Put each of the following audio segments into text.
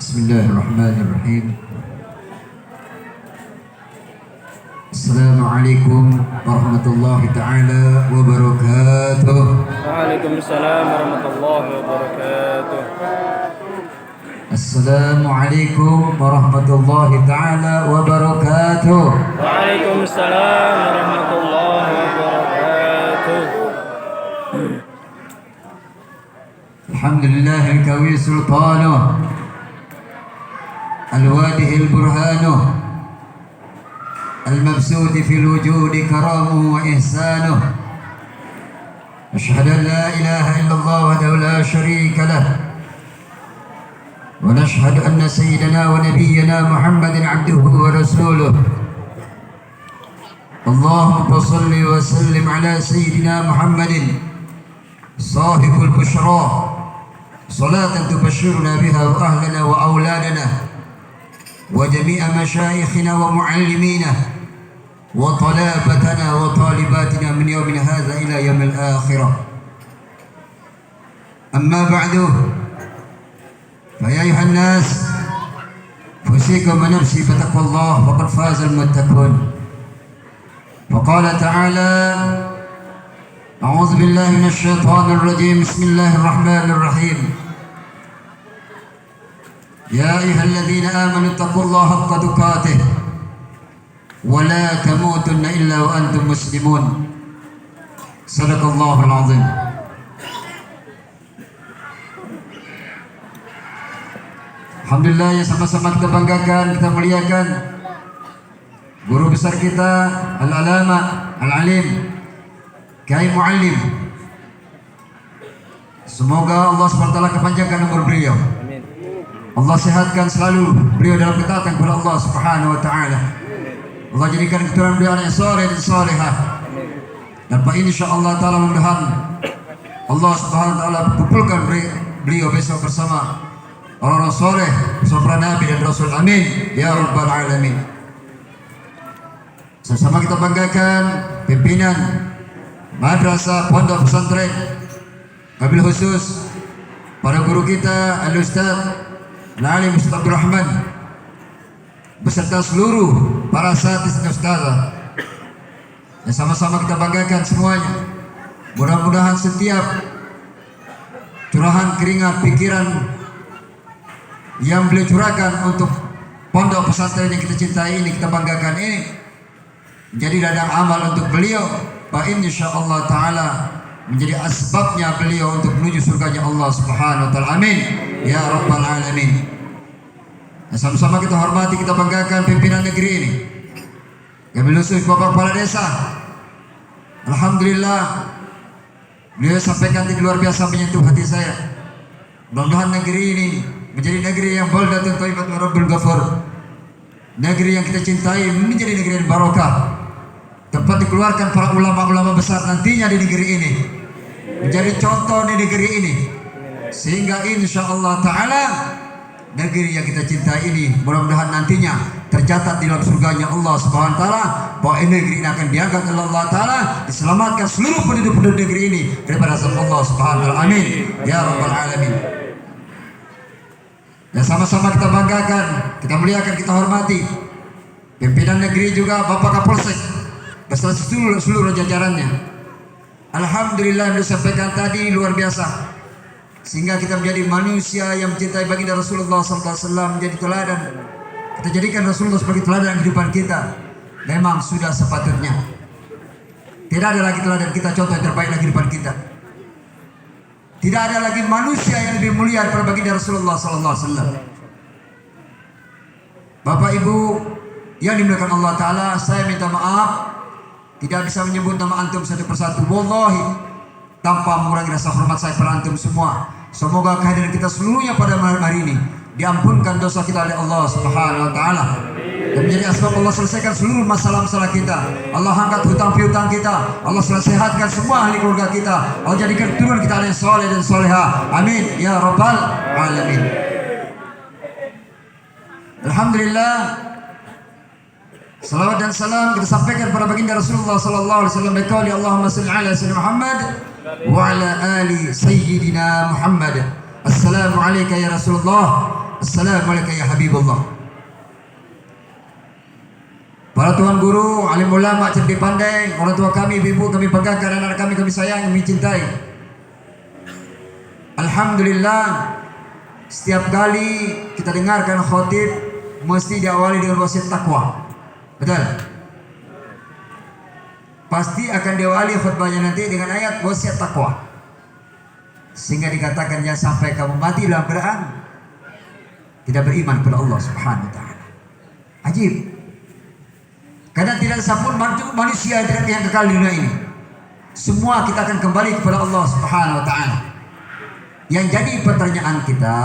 Bismillahirrahmanirrahim. Assalamualaikum warahmatullahi ta'ala wabarakatuh. Waalaikumsalam warahmatullahi wabarakatuh. Assalamualaikum warahmatullahi ta'ala wabarakatuh. Waalaikumsalam warahmatullahi wabarakatuh. Alhamdulillahil kawi sultanuh al-wadihil burhanuh المبسوط في الوجود كرامه وإحسانه. أشهد أن لا إله إلا الله وحده لا شريك له، ونشهد أن سيدنا ونبينا محمد عبده ورسوله. اللهم صل وسلم على سيدنا محمد صاحب البشرى، صلاة تبشرنا بها وأهلنا وأولادنا وجميع مشايخنا ومعلمينا وطلابتنا وطالباتنا من يوم هذا إلى يوم الآخرة. أما بعد، فيا أيها الناس، أوصيكم ونفسي بتقوى الله، فقد فاز المتقون. وقال تعالى: أعوذ بالله من الشيطان الرجيم، بسم الله الرحمن الرحيم. يا أيها الذين آمنوا اتقوا الله حق تقاته ولا تموتن إلا وأنتم مسلمون. صدق الله العظيم. Alhamdulillah, yang sama-sama kita banggakan, kita muliakan guru besar kita Al-Alama Al-Alim Kiai Muallim. Semoga Allah SWT kepanjangkan umur beliau. Allah sehatkan selalu beliau dalam ketaatan kepada Allah Subhanahu wa taala. Allah jadikan keturunan beliau yang saleh dan salehah. Dan Pak insyaallah taala mudah-mudahan Allah Subhanahu wa taala kumpulkan beliau besok bersama orang-orang saleh, bersama Nabi dan Rasul. Amin ya rabbal alamin. Sama-sama kita banggakan pimpinan madrasah pondok pesantren, wabil khusus para guru kita Al-Ustaz Al-Alim Ustaz Abdul Rahman beserta seluruh para asatidz dan ustazah. Dan sama-sama kita banggakan semuanya. Mudah-mudahan setiap curahan keringat pikiran yang beliau curahkan untuk pondok pesantren yang kita cintai ini, kita banggakan ini, menjadi ladang amal untuk beliau. Wa insyaallah taala menjadi asbabnya beliau untuk menuju surganya Allah Subhanahu wa taala. Amin ya rabbal alamin. Dan sama-sama kita hormati, kita banggakan pimpinan negeri ini. Kami khusus Bapak Kepala Desa. Alhamdulillah, beliau sampaikan di luar biasa menyentuh hati saya. Mudah-mudahan negeri ini menjadi negeri yang baldatun thayyibatun rabbul ghafur. Negeri yang kita cintai menjadi negeri yang barokah. Tempat dikeluarkan para ulama-ulama besar nantinya di negeri ini. Menjadi contoh di negeri ini. Sehingga insyaallah taala negeri yang kita cintai ini mudah-mudahan nantinya tercatat di dalam surganya Allah Subhanahu wa taala, bahwa negeri ini akan diangkat oleh Allah taala, diselamatkan seluruh penduduk-penduduk negeri ini daripada azab Allah Subhanahu wa taala. Amin ya rabbal alamin. Dan sama-sama kita banggakan, kita muliakan, kita hormati pimpinan negeri juga Bapak Kapolsek beserta seluruh jajarannya. Alhamdulillah, yang disampaikan tadi luar biasa, sehingga kita menjadi manusia yang mencintai baginda Rasulullah SAW, menjadi teladan. Kita jadikan Rasulullah sebagai teladan kehidupan kita. Memang sudah sepatutnya. Tidak ada lagi teladan kita, contoh yang terbaik dalam kehidupan kita. Tidak ada lagi manusia yang lebih mulia daripada baginda Rasulullah SAW. Bapak Ibu yang dimuliakan Allah Ta'ala, saya minta maaf tidak bisa menyebut nama antum satu persatu. Wallahi, tanpa mengurangi rasa hormat saya pada antum semua. Semoga kehadiran kita seluruhnya pada malam hari ini diampunkan dosa kita oleh Allah Subhanahu wa taala, dan menjadi asbab Allah selesaikan seluruh masalah-masalah kita. Allah angkat hutang piutang kita, Allah sehatkan semua ahli keluarga kita, Allah jadikan keturunan kita yang saleh dan soleha. Amin ya rabbal alamin. Alhamdulillah, salawat dan salam kita sampaikan kepada baginda Rasulullah sallallahu alaihi wasallam. Biqauli Allahumma shalli ala sayyidina Muhammad wa ala ali sayyidina Muhammad. Assalamu alayka ya Rasulullah Assalamualaikum ya Habibullah. Para tuan guru, alim ulama, cerdik pandai, orang tua kami, ibu kami banggakan, anak kami sayang, kami cintai. Alhamdulillah, setiap kali kita dengarkan khotib mesti diawali dengan wasiat takwa. Betul? Pasti akan diawali khutbahnya nanti dengan ayat wasiat takwa. Sehingga dikatakan jangan sampai kamu mati dalam keadaan tidak beriman kepada Allah Subhanahu wa taala. Ajib. Karena tidak satupun manusia yang kekal di dunia ini. Semua kita akan kembali kepada Allah Subhanahu wa taala. Yang jadi pertanyaan kita,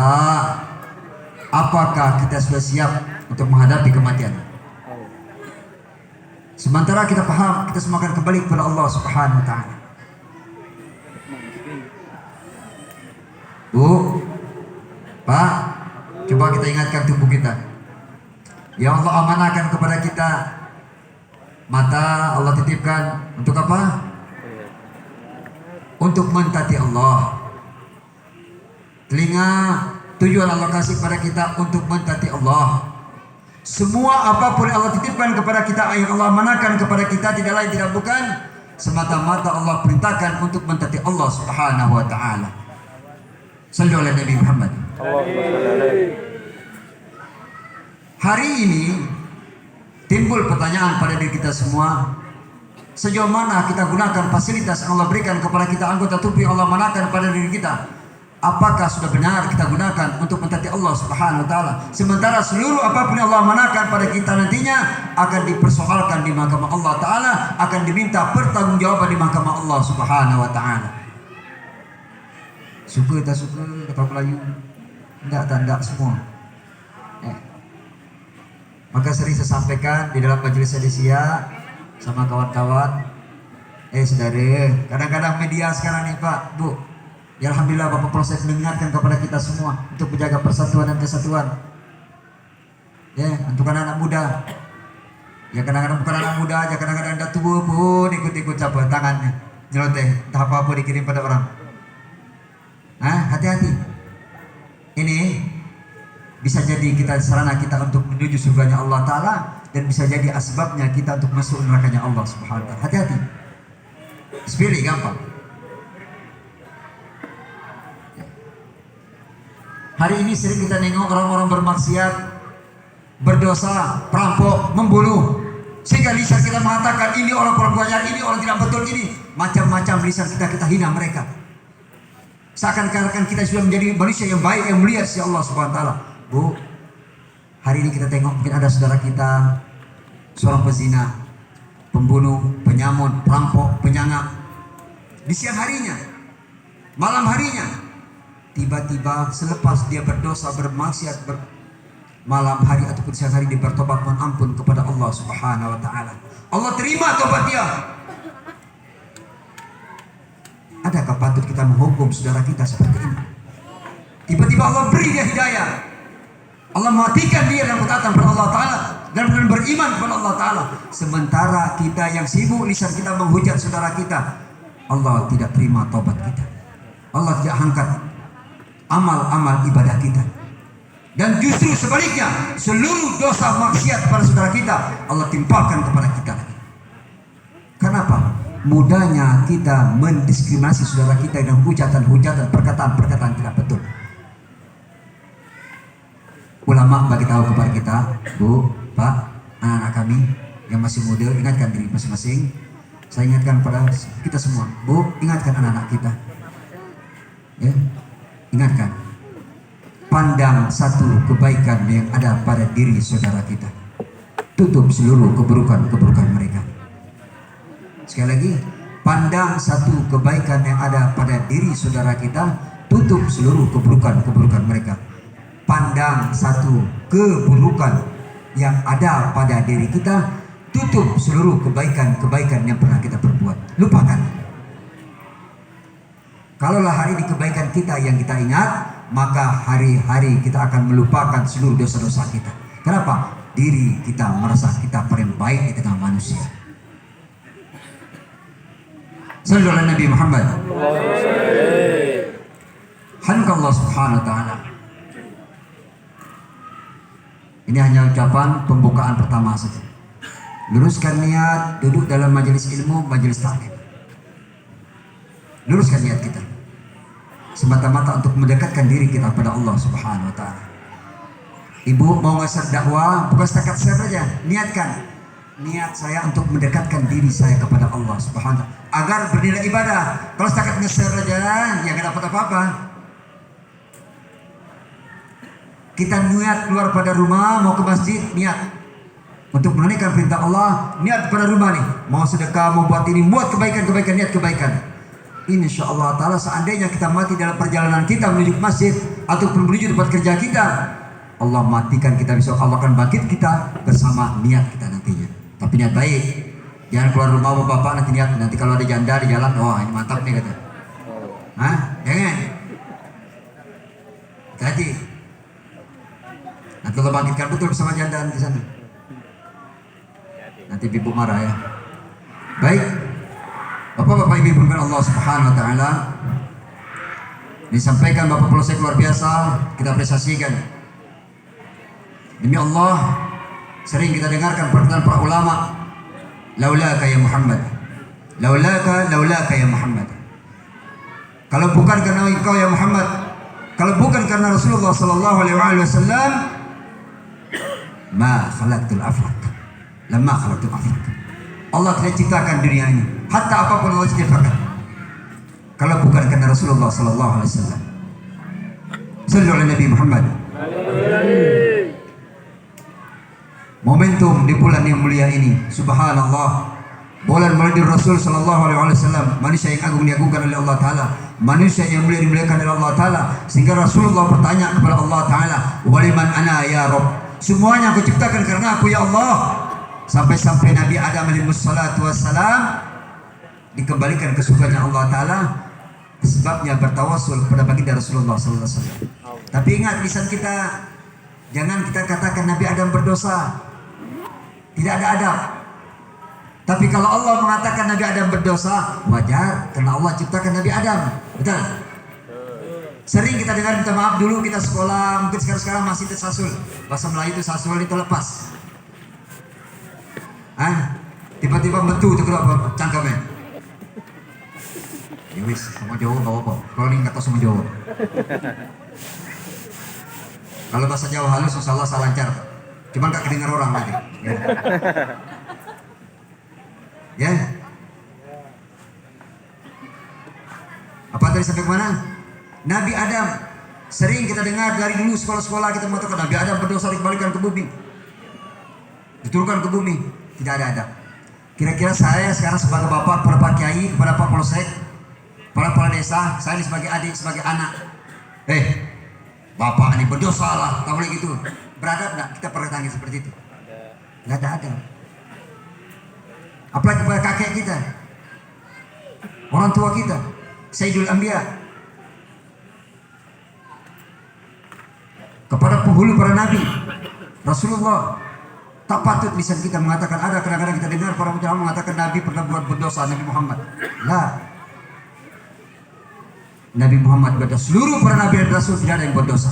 apakah kita sudah siap untuk menghadapi kematian? Sementara kita paham kita semua akan kembali kepada Allah Subhanahu wa taala. Bu, Pak, coba kita ingatkan tubuh kita. Yang Allah amanahkan kepada kita. Mata Allah titipkan untuk apa? Untuk mentaati Allah. Telinga tujuan Allah kasih kepada kita untuk mentaati Allah. Semua apapun yang Allah titipkan kepada kita, yang Allah amanahkan kepada kita, tidak lain tidak bukan semata-mata Allah perintahkan untuk mentaati Allah Subhanahu wa taala. Sallu ala Nabi Muhammad. Hari ini timbul pertanyaan pada diri kita semua, sejauh mana kita gunakan fasilitas yang Allah berikan kepada kita, anggota tubuh yang Allah manahkan pada diri kita. Apakah sudah benar kita gunakan untuk mentaati Allah Subhanahu wa taala? Sementara seluruh apapun yang Allah manahkan pada kita nantinya akan dipersoalkan di mahkamah Allah taala, akan diminta pertanggungjawaban di mahkamah Allah Subhanahu wa taala. Suka tak suka kata Melayu, enggak semua. Maka sering saya sampaikan di dalam majelis Adesia sama kawan-kawan, saudara, kadang-kadang media sekarang nih Pak, Bu, ya Alhamdulillah Bapak proses mengingatkan kepada kita semua untuk menjaga persatuan dan kesatuan. Ya, untuk anak-anak muda. Ya kadang-kadang bukan anak muda aja, kadang-kadang dah tua pun ikut-ikut apa tangannya, nyeloteh, entah apa-apa dikirim pada orang. Hati-hati. Ini bisa jadi kita sarana kita untuk menuju surganya Allah Ta'ala, dan bisa jadi asbabnya kita untuk masuk nerakanya Allah Subhanahu wa Ta'ala. Hati-hati. Sepele gampang. Hari ini sering kita nengok orang-orang bermaksiat, berdosa, perampok, membunuh, sehingga lisan kita mengatakan ini orang kurang ajar, ini orang tidak betul, ini macam-macam lisan kita hina mereka. Seakan-akan kita sudah menjadi manusia yang baik, yang mulia sisi Allah Subhanahu wa taala. Bu, hari ini kita tengok mungkin ada saudara kita seorang pezina, pembunuh, penyamun, perampok, penyangap. Di siang harinya, malam harinya, tiba-tiba selepas dia berdosa, bermaksiat, malam hari ataupun siang hari dia bertobat mohon ampun kepada Allah Subhanahu wa taala. Allah terima tobat dia. Adakah patut kita menghukum saudara kita seperti ini? Tiba-tiba Allah beri dia hidayah, Allah matikan dia dan berkatakan kepada Allah Ta'ala dan beriman kepada Allah Ta'ala. Sementara kita yang sibuk lisan kita menghujat saudara kita, Allah tidak terima tobat kita, Allah tidak angkat amal-amal ibadah kita. Dan justru sebaliknya, seluruh dosa maksiat kepada saudara kita Allah timpalkan kepada kita. Kenapa? Mudahnya kita mendiskriminasi saudara kita dengan hujatan-hujatan, perkataan-perkataan tidak betul. Ulama bagi tahu kepada kita, Bu, Pak, anak-anak kami yang masih muda, ingatkan diri masing-masing. Saya ingatkan kepada kita semua, Bu, ingatkan anak-anak kita. Ya, ingatkan. Pandang satu kebaikan yang ada pada diri saudara kita. Tutup seluruh keburukan-keburukan mereka. Sekali lagi, pandang satu kebaikan yang ada pada diri saudara kita, tutup seluruh keburukan-keburukan mereka. Pandang satu keburukan yang ada pada diri kita, tutup seluruh kebaikan-kebaikan yang pernah kita perbuat. Lupakan. Kalaulah hari ini kebaikan kita yang kita ingat, maka hari-hari kita akan melupakan seluruh dosa-dosa kita. Kenapa? Diri kita merasa kita paling baik di tengah manusia. Sallu ala Nabi Muhammad. Hamdalillah subhanahu wa ta'ala. Ini hanya ucapan pembukaan pertama saja. Luruskan niat, duduk dalam majelis ilmu, majelis taklim. Luruskan niat kita. Semata-mata untuk mendekatkan diri kita pada Allah Subhanahu wa taala. Ibu mau nge-share dakwah, bukan setakat share saja, niatkan. Niat saya untuk mendekatkan diri saya kepada Allah Subhanahu wa taala agar bernilai ibadah. Kalau setakat nge-share saja, ya enggak dapat apa-apa. Kita niat keluar pada rumah, mau ke masjid, niat untuk menunaikan perintah Allah, niat pada rumah nih, mau sedekah, mau buat ini, buat kebaikan, niat kebaikan. Insya Allah Ta'ala seandainya kita mati dalam perjalanan kita menuju masjid ataupun menuju tempat kerja kita, Allah matikan kita besok, Allah akan bangkit kita bersama niat kita nantinya. Tapi niat baik, jangan keluar rumah sama bapak nanti niat, nanti kalau ada janda di jalan, wah ini mantap nih kata. Hah? Jangan. Hati. Nanti Allah bangkitkan betul bersama janda di sana. Nanti ibu marah ya. Baik, bapak-bapak ibu bukan Allah Subhanahu wa taala, disampaikan Bapak Polsek luar biasa, kita apresiasikan. Demi Allah, sering kita dengarkan perkataan para ulama, laulaka ya Muhammad, laulaka ya Muhammad. Kalau bukan karena engkau ya Muhammad, kalau bukan karena Rasulullah sallallahu alaihi wasallam, ma khalaqtul aflaq. Lama khalaqtul aflaq. Allah tidak ciptakan dunia ini, hatta apapun Allah ciptakan. Kalau bukan karena Rasulullah sallallahu alaihi wasallam. Sallu ala Nabi Muhammad. Momentum di bulan yang mulia ini, subhanallah, bulan Maulid Rasul sallallahu alaihi wasallam, manusia yang agung diagungkan oleh Allah taala, manusia yang mulia dimuliakan oleh Allah taala, sehingga Rasulullah bertanya kepada Allah taala, "Waliman ana ya Rabb?" Semuanya aku ciptakan karena aku ya Allah. Sampai-sampai Nabi Adam alaihi wassalatu wassalam dikembalikan ke surganya Allah taala, sebabnya bertawasul kepada baginda Rasulullah sallallahu alaihi wasallam. Tapi ingat, lisan kita jangan kita katakan Nabi Adam berdosa. Tidak ada adab. Tapi kalau Allah mengatakan Nabi Adam berdosa, wajar karena Allah ciptakan Nabi Adam. Betul? Sering kita dengar minta maaf dulu kita sekolah, mungkin sekarang masih tersasul. Bahasa Melayu itu sasul itu lepas. Tiba-tiba betul itu kenapa cangkemnya. Ya wis, sama Jawa gak apa-apa. Kalau ini nggak tahu sama Jawa. Kalau bahasa Jawa halus, insyaallah saya lancar. Cuman gak kedengar orang lagi. Ya. Apa tadi sampai kemana? Nabi Adam. Sering kita dengar dari dulu sekolah-sekolah kita mengatakan Nabi Adam berdosa dikembalikan ke bumi, diturunkan ke bumi. Tidak ada adab. Kira-kira saya sekarang sebagai bapak, para pak kiai, kepada pak polsek, para kepala desa, saya ini sebagai adik, sebagai anak, bapak ini berdosa lah, tak boleh gitu. Beradab nggak kita perkataan seperti itu? Nggak ada adab. Apalagi kepada kakek kita, orang tua kita, Sayyidul Anbiya, kepada penghulu para nabi, Rasulullah. Tak patut lisan kita mengatakan, ada kadang-kadang kita dengar para ulama mengatakan Nabi pernah buat berdosa, Nabi Muhammad. Lah, Nabi Muhammad berdosa. Seluruh para nabi dan rasul tidak ada yang berdosa.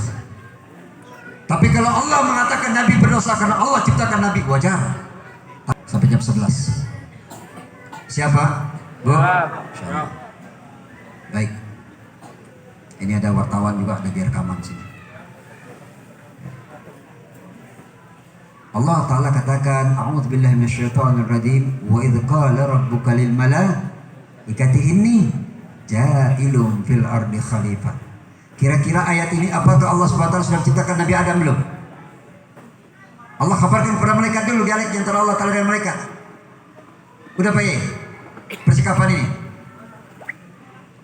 Tapi kalau Allah mengatakan Nabi berdosa karena Allah ciptakan Nabi, wajar. Sampai jam 11. Siapa? Bu? Baik. Ini ada wartawan juga, ada di rekaman sini. Allah Ta'ala katakan, A'udzubillahi minasyaitonir rajim, wa idz qala rabbuka lil malaikati inni ja'ilun fil ardi khalifah. Kira-kira ayat ini apakah Allah SWT sudah ciptakan Nabi Adam belum? Allah kabarkan kepada malaikat dulu dialek antara Allah Ta'ala dan malaikat. Udah Pak Ye? Persikapan ini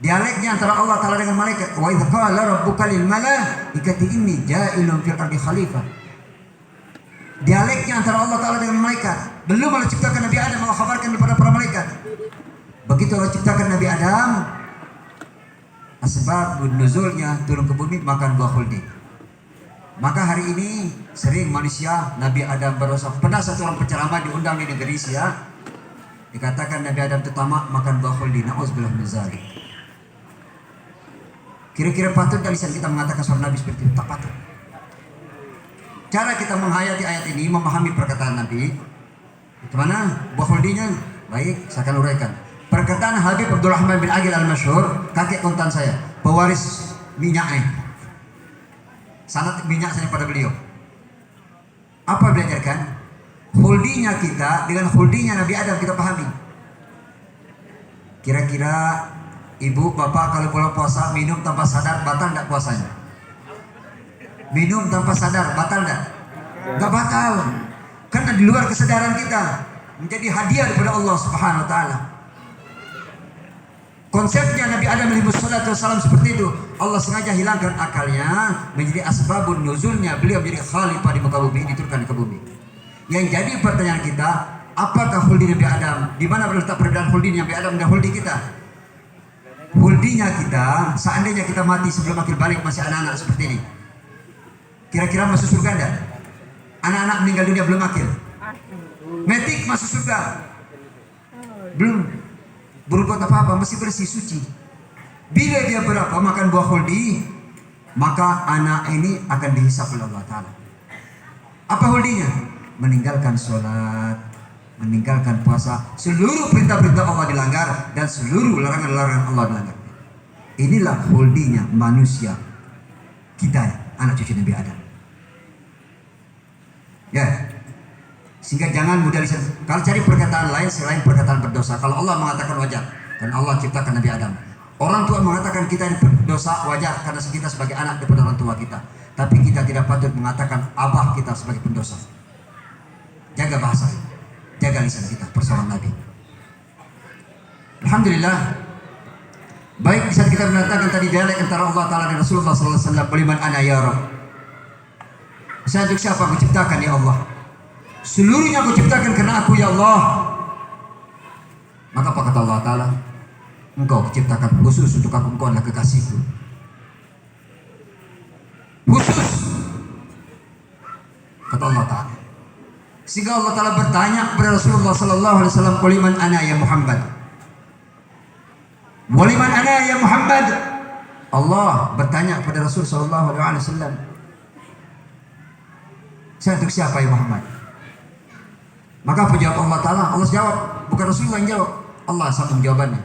dialeknya antara Allah Ta'ala dengan malaikat. Wa idz qala rabbuka lil malaikati inni ja'ilun fil ardi khalifah. Dialeknya antara Allah Ta'ala dengan malaikat. Belum Allah ciptakan Nabi Adam, Allah kabarkan kepada para malaikat. Begitu Allah ciptakan Nabi Adam, asbab nuzulnya turun ke bumi makan buah khuldi. Maka hari ini sering manusia Nabi Adam berdosa. Pernah satu orang penceramah diundang di negeri Sia, dikatakan Nabi Adam itu tamak makan buah khuldi. Na'udzubillah min dzalik. Kira-kira patut dari lisan kita mengatakan seorang Nabi seperti itu? Tak patut. Cara kita menghayati ayat ini, memahami perkataan Nabi. Gimana? Buah holdinya? Baik, saya akan uraikan. Perkataan Habib Abdurrahman bin Aqil al-Masyhur, kakek kontan saya, pewaris minyaknya. Sanad minyak saya pada beliau. Apa belajarkan? Holdinya kita dengan holdinya Nabi Adam kita pahami. Kira-kira ibu, bapak kalau bulan puasa minum tanpa sadar batal tidak puasanya? Minum tanpa sadar batal tidak? Tidak batal. Karena di luar kesadaran kita menjadi hadiah daripada Allah Subhanahu wa taala. Konsepnya Nabi Adam alaihi wassalam seperti itu. Allah sengaja hilangkan akalnya menjadi asbabun nuzulnya beliau menjadi khalifah di muka bumi, diturunkan ke bumi. Yang jadi pertanyaan kita, apakah huldi Nabi Adam? Di mana terletak perbedaan huldi Nabi Adam dan huldi kita? Huldinya kita, seandainya kita mati sebelum akil balik masih anak-anak seperti ini, kira-kira masuk surga enggak? Anak-anak meninggal dunia belum akil, metik masuk surga? Belum. Berbuat apa-apa masih bersih suci. Bila dia berapa makan buah huldi, maka anak ini akan dihisap oleh Allah Ta'ala. Apa huldinya? Meninggalkan sholat, meninggalkan puasa, seluruh perintah-perintah Allah dilanggar dan seluruh larangan-larangan Allah dilanggar. Inilah huldinya manusia kita, anak cucu Nabi Adam. Ya. Sehingga jangan mudah lisan. Kalau cari perkataan lain selain perkataan berdosa. Kalau Allah mengatakan wajar, dan Allah ciptakan Nabi Adam. Orang tua mengatakan kita ini berdosa wajar karena kita sebagai anak daripada orang tua kita. Tapi kita tidak patut mengatakan abah kita sebagai pendosa. Jaga bahasa, jaga lisan kita, persoalan Nabi. Alhamdulillah. Baik, bisa kita mengatakan tadi dialek antara Allah Ta'ala dan Rasulullah SAW. Beliman ana ya Rabb. Saya untuk siapa aku ciptakan ya Allah? Seluruhnya aku ciptakan karena aku ya Allah. Maka apa kata Allah Ta'ala? Engkau ciptakan khusus untuk aku, engkau adalah kekasihku. Khusus. Kata Allah Ta'ala. Sehingga Allah Ta'ala bertanya kepada Rasulullah SAW, Quliman ana ya Muhammad. Waliman ana ya Muhammad. Allah bertanya kepada Rasul SAW, saya untuk siapa ya Muhammad? Maka apa jawab Allah Ta'ala? Allah jawab, bukan Rasulullah yang jawab. Allah sambung jawabannya.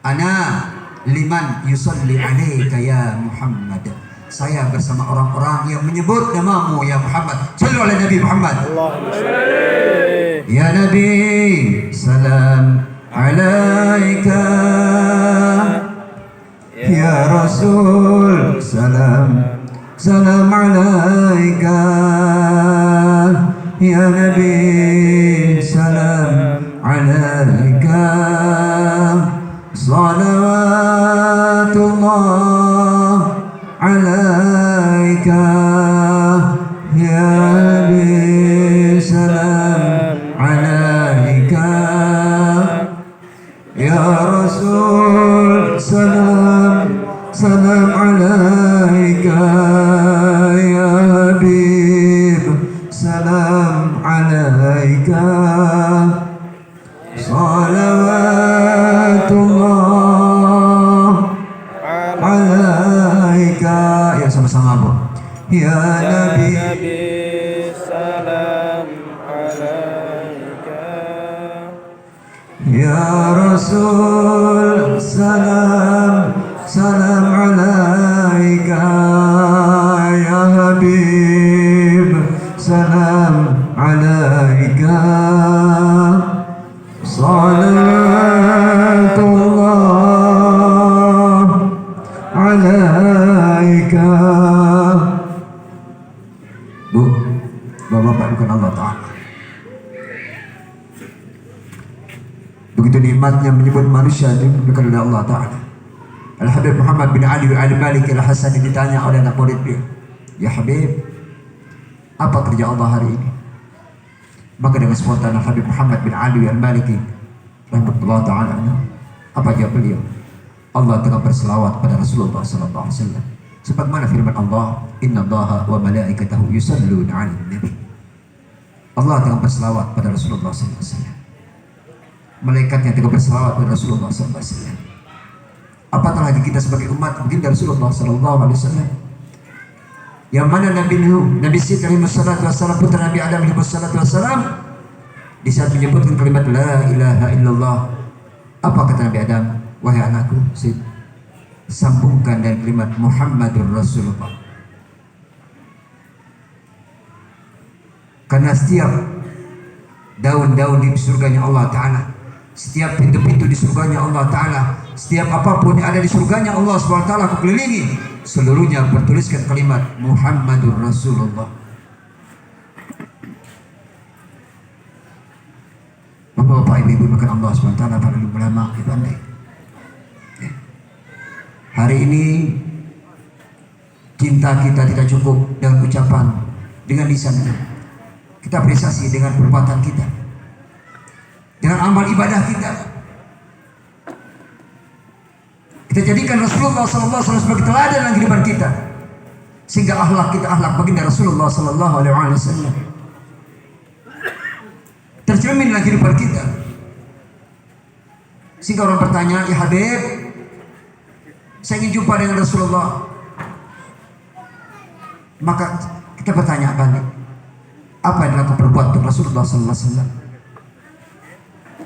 Ana liman yusalli alaika ya Muhammad. Saya bersama orang-orang yang menyebut namamu ya Muhammad. Sallu ala Nabi Muhammad. Ya Nabi, salam alaika. Ya Rasul, salam alaika. Ya Nabi, salam alaika. Salawatullah alaika. Ya Nabi, salam alaika. Ya Rasul, salam alaika. Ya Habib, salam alaika. Salawatullah alaika. Ya sama-sama Bu. Ya Nabi, salam alaika. Ya Rasul, salam alaika. Ya Habib, salam alaika. Salatullah alaika. Bu, Bapak-bapak bukan Allah Ta'ala. Begitu nikmatnya menyebut manusia bukan oleh Allah Ta'ala. Al-Habib Muhammad bin Ali al-Maliki al-Hasani ditanya oleh anak murid dia, ya Habib, apa kerja Allah hari ini? Maka dengan spontan Al-Habib Muhammad bin Ali al-Maliki rahmatullah ta'ala, apa jawab beliau? Allah tengah berselawat pada Rasulullah sallallahu alaihi wasallam. Sebagaimana firman Allah, innallaha wa malaikatahu yusalluna 'alan nabi. Allah tengah berselawat pada Rasulullah sallallahu alaihi wasallam. Malaikatnya tengah berselawat pada Rasulullah sallallahu alaihi wasallam. Apatah lagi kita sebagai umat baginda Rasulullah sallallahu alaihi wasallam. Yang mana Nabi Nuh, Nabi Sid alaihi wassalatu wassalam, putra Nabi Adam alaihi wassalatu wassalam, di saat menyebutkan kalimat la ilaha illallah, apa kata Nabi Adam? Wahai anakku Sid, sambungkan dengan kalimat Muhammadur Rasulullah. Karena setiap daun-daun di surganya Allah Ta'ala, setiap pintu-pintu di surganya Allah Ta'ala, setiap apapun yang ada di surganya Allah SWT aku kelilingi, seluruhnya bertuliskan kalimat Muhammadur Rasulullah. Bapak-bapak, ibu-ibu makan Allah SWT, para ulama, ibu andai. Hari ini cinta kita tidak cukup dengan ucapan, dengan lisan kita apresiasi dengan perbuatan kita, dengan amal ibadah kita. Kita jadikan Rasulullah SAW sebagai teladan dalam kehidupan kita, sehingga akhlak kita akhlak baginda Rasulullah SAW tercermin dalam kehidupan kita. Sehingga orang bertanya, ya Habib, saya ingin jumpa dengan Rasulullah. Maka kita bertanya balik, apa yang telah kau perbuat untuk Rasulullah SAW?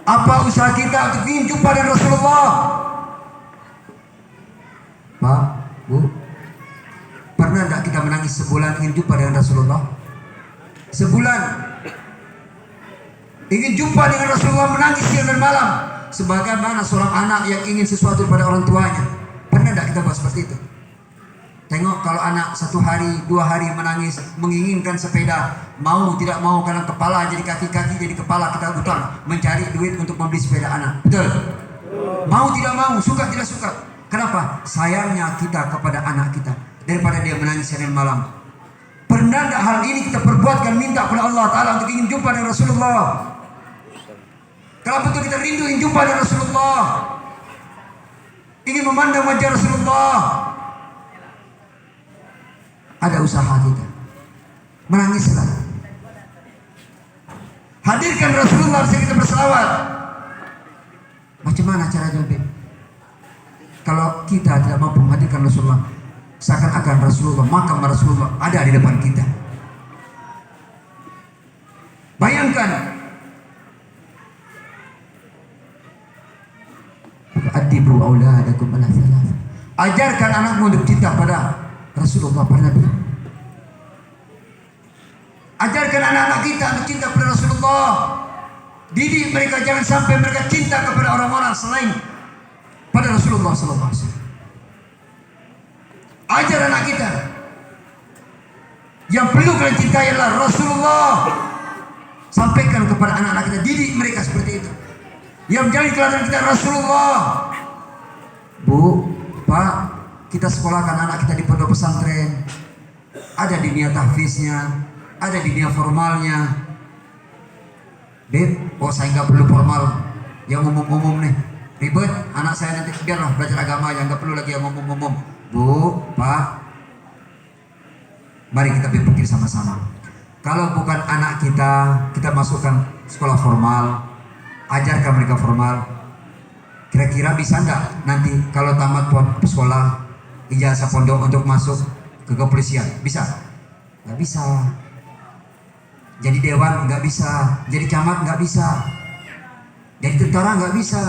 Apa usaha kita untuk ingin jumpa dengan Rasulullah? Pak, Bu, pernah tidak kita menangis sebulan ingin jumpa dengan Rasulullah? Sebulan ingin jumpa dengan Rasulullah, menangis siang dan malam, sebagaimana seorang anak yang ingin sesuatu pada orang tuanya. Pernah tidak kita buat seperti itu? Tengok kalau anak 1 hari, 2 hari menangis, menginginkan sepeda, mau tidak mau karena kepala jadi kaki jadi kepala, kita utang mencari duit untuk membeli sepeda anak. Betul? Mau tidak mau, suka tidak suka. Kenapa? Sayangnya kita kepada anak kita daripada dia menangis siang dan malam. Pernah tidak hal ini kita perbuatkan, minta kepada Allah Ta'ala untuk ingin jumpa dengan Rasulullah? Kalau betul kita rindu ingin jumpa dengan Rasulullah, ingin memandang wajah Rasulullah, ada usaha kita, menangislah, hadirkan Rasulullah sehingga kita berselawat. Macam mana caranya, Beb? Kalau kita tidak mampu menghadirkan Rasulullah, seakan-akan Rasulullah, makam Rasulullah ada di depan kita. Bayangkan, adibu auladakum ala thalath. Ajarkan anakmu untuk cinta pada Rasulullah, pada Nabi. Ajarkan anak-anak kita untuk cinta kepada Rasulullah. Didik mereka jangan sampai mereka cinta kepada orang-orang selain pada Rasulullah SAW. Ajar anak kita, yang perlu kalian cintai adalah Rasulullah. Sampaikan kepada anak-anak kita, didik mereka seperti itu. Yang menjadi teladan kita Rasulullah. Bu, Pak, kita sekolahkan anak kita di pondok pesantren, ada di dunia tahfiznya, ada di dunia formalnya. Beb, oh saya nggak perlu formal, yang umum-umum nih, ribet. Anak saya nanti biarlah belajar agama, yang nggak perlu lagi yang umum-umum. Bu, Pak, mari kita berpikir sama-sama. Kalau bukan anak kita, kita masukkan sekolah formal, ajarkan mereka formal. Kira-kira bisa nggak nanti kalau tamat sekolah ijazah pondok untuk masuk ke kepolisian? Bisa? Nggak bisa. Jadi dewan nggak bisa, jadi camat nggak bisa, jadi tentara nggak bisa,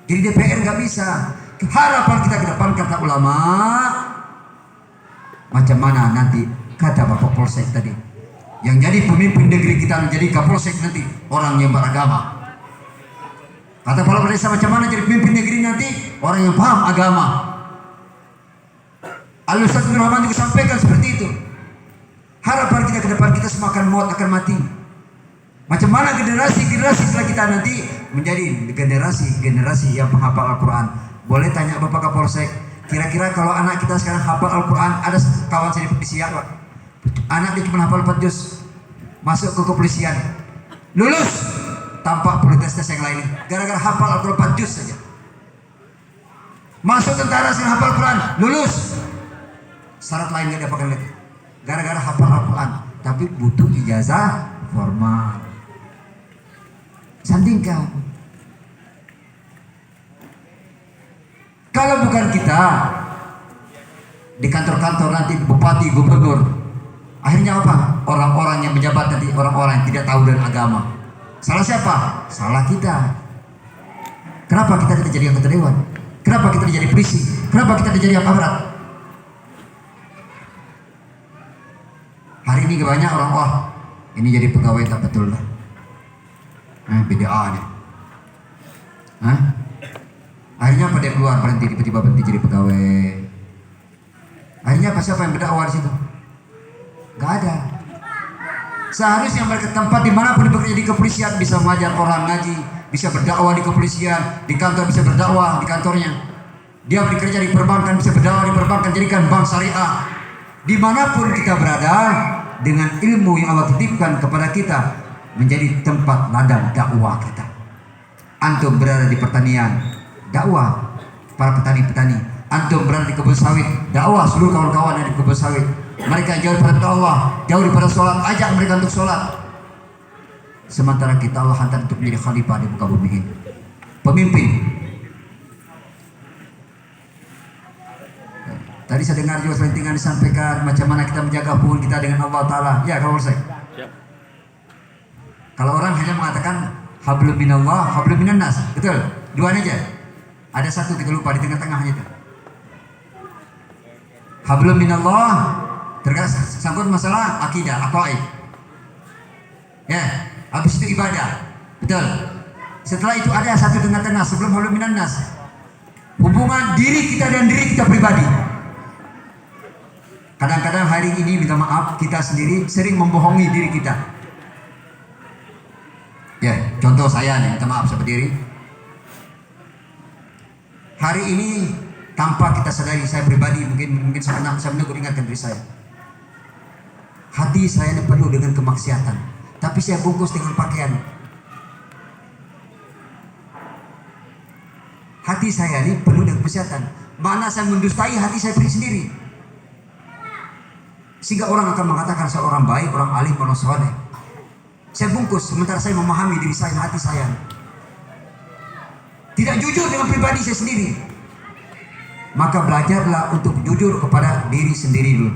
jadi DPR nggak bisa. Harapan kita ke depan, kata ulama, macam mana nanti kata Bapak Polsek tadi, yang jadi pemimpin negeri kita menjadi Kapolsek nanti orang yang beragama. Kata kepala desa, macam mana jadi pemimpin negeri nanti orang yang paham agama. Al-Ustaz bin Rahman juga sampaikan seperti itu. Harapan kita ke depan, kita semua akan maut, akan mati. Macam mana generasi-generasi setelah kita nanti menjadi generasi-generasi yang menghafal Al-Quran. Boleh tanya Bapak Kapolsek, kira-kira kalau anak kita sekarang hafal Al-Quran, ada kawan saya di polisian, Pak, anak dia cuma hafal 4 juz, masuk ke kepolisian, lulus tanpa perlu tes-tes yang lain, gara-gara hafal Al-Quran 4 juz saja. Masuk tentara sekarang hafal Al-Quran, lulus, syarat lain gak dapatkan lagi, gara-gara hafal Al-Quran, tapi butuh ijazah formal. Sandingkan. Kalau bukan kita, di kantor-kantor nanti bupati, gubernur. Akhirnya apa? Orang-orang yang menjabat nanti orang-orang yang tidak tahu dan agama. Salah siapa? Salah kita. Kenapa kita tidak jadi anggota dewan? Kenapa kita tidak jadi polisi? Kenapa kita tidak jadi aparat? Hari ini banyak orang, wah ini jadi pegawai tak betul lah. BDA nih. Akhirnya pada keluar berhenti, tiba-tiba berhenti jadi pegawai. Akhirnya apa, siapa yang berdakwah di situ? Gak ada. Seharusnya mereka tempat dimanapun bekerja di kepolisian bisa mengajar orang ngaji, bisa berdakwah di kepolisian, di kantor bisa berdakwah di kantornya. Dia bekerja di perbankan bisa berdakwah di perbankan, jadikan bank syariah. Dimanapun kita berada, dengan ilmu yang Allah titipkan kepada kita menjadi tempat ladang dakwah kita. Antum berada di pertanian, dakwah para petani-petani. Antum berada di kebun sawit, dakwah seluruh kawan-kawan yang di kebun sawit. Mereka jauh daripada Allah, jauh daripada sholat, ajak mereka untuk sholat. Sementara kita Allah hantar untuk menjadi khalifah di muka bumi ini, pemimpin. Tadi saya dengar juga selentingan disampaikan macam mana kita menjaga hubungan kita dengan Allah Ta'ala. Ya, kalau saya. Kalau orang hanya mengatakan hablum minallah, hablum minan nas, betul? Duanya aja. Ada satu kita lupa di tengah-tengahnya itu. Hablum minallah tersangkut masalah akidah, aqaid. Ya, habis itu ibadah. Betul. Setelah itu ada satu tengah-tengah sebelum hablum minan nas. Hubungan diri kita dan diri kita pribadi. Kadang-kadang hari ini minta maaf kita sendiri sering membohongi diri kita. Ya, contoh saya nih, minta maaf saya berdiri. Hari ini tanpa kita sadari, saya pribadi mungkin saya menegur ingatkan diri saya. Hati saya ini penuh dengan kemaksiatan, tapi saya bungkus dengan pakaian. Hati saya ini penuh dengan kemaksiatan. Mana saya mendustai hati saya sendiri. Sehingga orang akan mengatakan saya orang baik, orang alim, orang soleh. Saya bungkus sementara saya memahami diri saya, hati saya. Tidak jujur dengan pribadi saya sendiri. Maka belajarlah untuk jujur kepada diri sendiri dulu.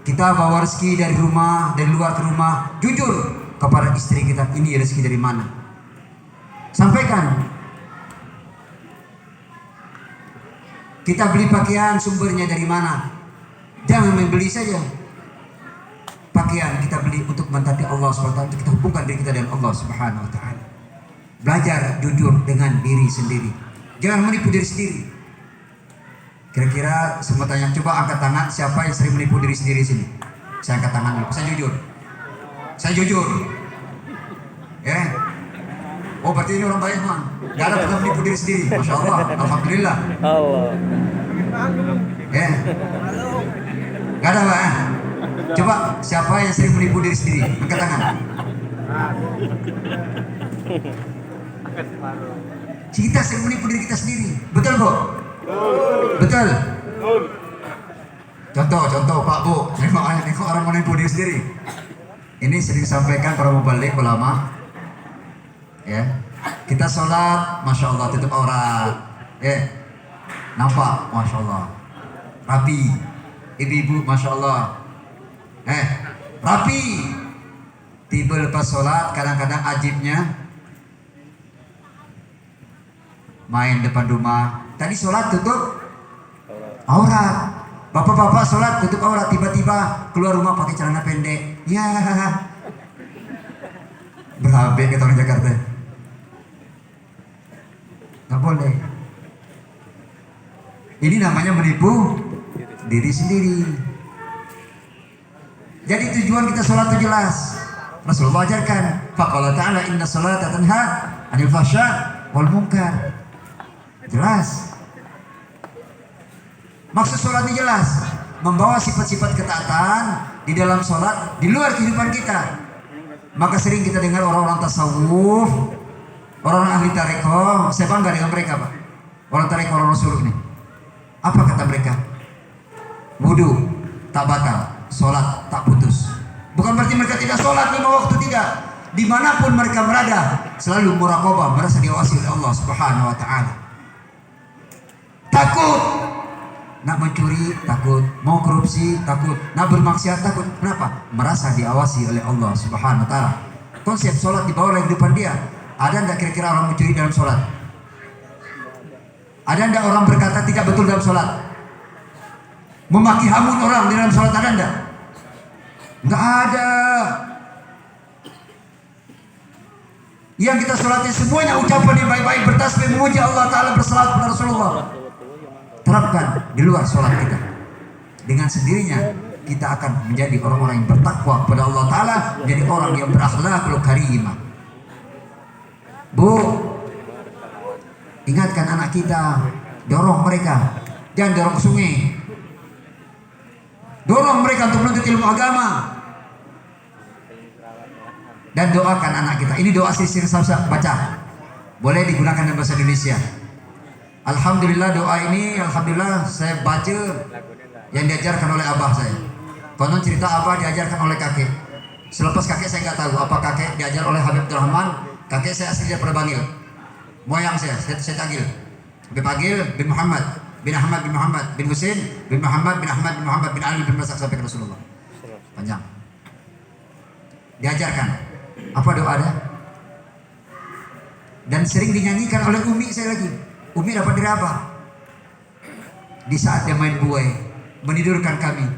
Kita bawa rezeki dari rumah, dari luar ke rumah, jujur kepada istri kita, ini rezeki dari mana. Sampaikan. Kita beli pakaian, sumbernya dari mana. Jangan membeli saja. Pakaian kita beli untuk mentaati Allah SWT, untuk kita hubungkan diri kita dengan Allah Subhanahu Wa Taala. Belajar jujur dengan diri sendiri, jangan menipu diri sendiri. Kira-kira semua tanya, coba angkat tangan siapa yang sering menipu diri sendiri sini. Saya angkat tangan dulu, saya jujur. Ya, oh berarti ini orang baik man, gak ada pernah menipu diri sendiri, masya Allah, alhamdulillah. Ya, gak ada pak. Coba siapa yang sering menipu diri sendiri? Angkat tangan. Kita sering menipu diri kita sendiri. Betul kok? Betul. Contoh Pak Bu, nengok orang menipu diri sendiri. Ini sering disampaikan para mubalik ulama. Ya, kita sholat, masya Allah tutup aurat. Nampak, masya Allah. Rapi. Ibu-ibu, masya Allah. Rapi. Tiba lepas sholat, kadang-kadang ajibnya main depan rumah. Tadi sholat tutup aurat. Bapak-bapak sholat tutup aurat, tiba-tiba keluar rumah pakai celana pendek. Ya, berabe kata orang Jakarta. Gak boleh. Ini namanya menipu diri sendiri. Jadi tujuan kita sholat itu jelas. Rasulullah ajarkan, faqala ta'ala inna sholata tanha 'anil fahsya wal munkar. Jelas. Maksud sholatnya jelas, membawa sifat-sifat ketaatan di dalam sholat, di luar kehidupan kita. Maka sering kita dengar orang-orang tasawuf, orang ahli tarekat, saya bangga dengan mereka Pak. Orang tarekat, orang Rasul ini. Apa kata mereka? Wudu tak batal, sholat tak putus. Bukan berarti mereka tidak sholat 5 waktu, tidak. Dimanapun mereka berada, selalu muraqabah, merasa diawasi oleh Allah Subhanahu Wa Taala. Takut Nak mencuri takut, mau korupsi takut, nak bermaksiat takut. Kenapa? Merasa diawasi oleh Allah Subhanahu wa taala. Konsep sholat dibawa oleh kehidupan dia. Ada enggak kira-kira orang mencuri dalam sholat? Ada enggak orang berkata tidak betul dalam sholat? Memaki hamun orang di dalam sholat ada enggak? Enggak ada. Yang kita sholatnya semuanya ucapan yang baik-baik, bertasbih, memuji Allah Ta'ala, bersalawat kepada Rasulullah. Terapkan di luar sholat kita. Dengan sendirinya kita akan menjadi orang-orang yang bertakwa kepada Allah Ta'ala, menjadi orang yang berakhlakul karimah. Bu, ingatkan anak kita, dorong mereka, jangan dorong ke sungai. Dorong mereka untuk menuntut ilmu agama. Dan doakan anak kita. Ini doa sisir sabsa baca. Boleh digunakan dalam bahasa Indonesia. Alhamdulillah doa ini, alhamdulillah saya baca yang diajarkan oleh abah saya. Konon cerita abah diajarkan oleh kakek. Selepas kakek saya nggak tahu apa kakek diajar oleh Habib Rahman. Kakek saya asli daripada Bangil. Moyang saya panggil. Habib Bangil bin Muhammad bin Ahmad bin Muhammad bin Husain bin Muhammad bin Ahmad bin Muhammad bin Ali bin Masak sampai ke Rasulullah. Panjang. Diajarkan apa doa dia? Dan sering dinyanyikan oleh umi saya lagi. Umi dapat dari apa? Di saat dia main buai, menidurkan kami.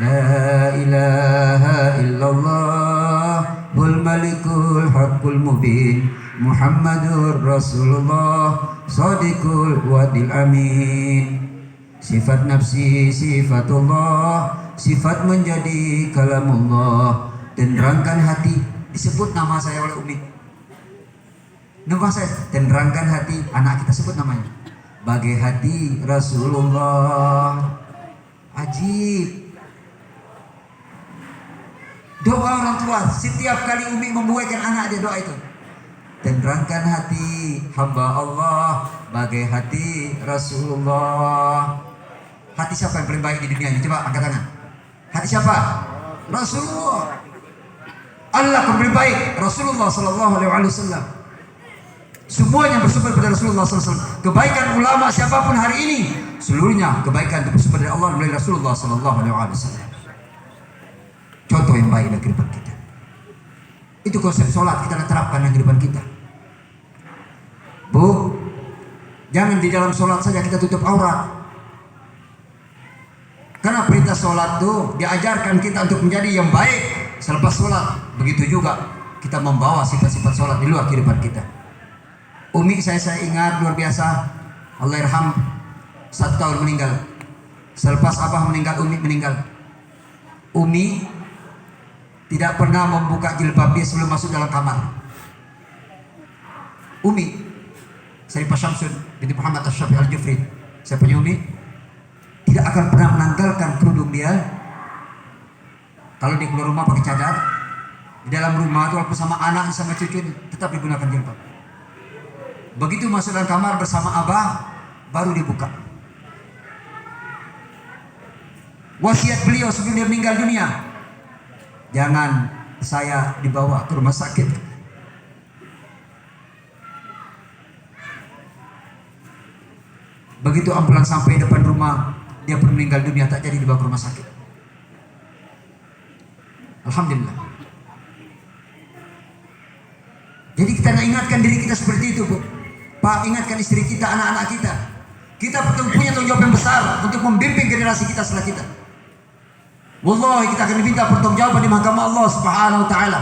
La ilaha illallah wal malikul haqqul mubin Muhammadur Rasulullah sadiqul wadil amin. Sifat nafsi sifatullah, sifat menjadi kalamullah. Tenterangkan hati, disebut nama saya oleh umi. Nama saya, tenterangkan hati, anak kita sebut namanya. Bagai hati Rasulullah. Ajib. Doa orang tua, setiap kali umi membuaikan anak dia doa itu. Tenterangkan hati hamba Allah bagai hati Rasulullah. Hati siapa yang paling baik di dunia ini? Coba angkat tangan. Hati siapa? Rasulullah. Allah yang paling baik Rasulullah Sallallahu Alaihi Wasallam. Semuanya bersumber pada Rasulullah SAW. Kebaikan ulama siapapun hari ini, seluruhnya kebaikan itu bersumber dari Allah melalui Rasulullah Sallallahu Alaihi Wasallam. Contoh yang baik dalam kehidupan kita. Itu konsep sholat kita terapkan dalam kehidupan kita. Bu, jangan di dalam sholat saja kita tutup aurat. Karena perintah sholat itu diajarkan kita untuk menjadi yang baik selepas sholat. Begitu juga kita membawa sifat-sifat sholat di luar kehidupan kita. Umi saya ingat luar biasa, Allah irham, 1 tahun meninggal. Selepas abah meninggal, umi meninggal. Umi tidak pernah membuka jilbabnya sebelum masuk dalam kamar. Umi Syarifah Syamsun binti Muhammad Asy-Syafi'i Al-Jufri, saya punya umi, tidak akan pernah menanggalkan kerudung dia. Kalau dia keluar rumah pakai cadar, di dalam rumah itu walaupun sama anak sama cucu tetap digunakan jilbab. Begitu masuk dalam kamar bersama abah, baru dibuka. Wasiat beliau sebelum dia meninggal dunia, jangan saya dibawa ke rumah sakit. Begitu ambulan sampai depan rumah, dia pun meninggal dunia, tak jadi dibawa ke rumah sakit. Alhamdulillah. Jadi kita nak ingatkan diri kita seperti itu, Bu. Pak, ingatkan istri kita, anak-anak kita. Kita punya tanggung jawab yang besar untuk membimbing generasi kita setelah kita. Wallahi kita akan diminta pertanggungjawaban di mahkamah Allah Subhanahu wa taala.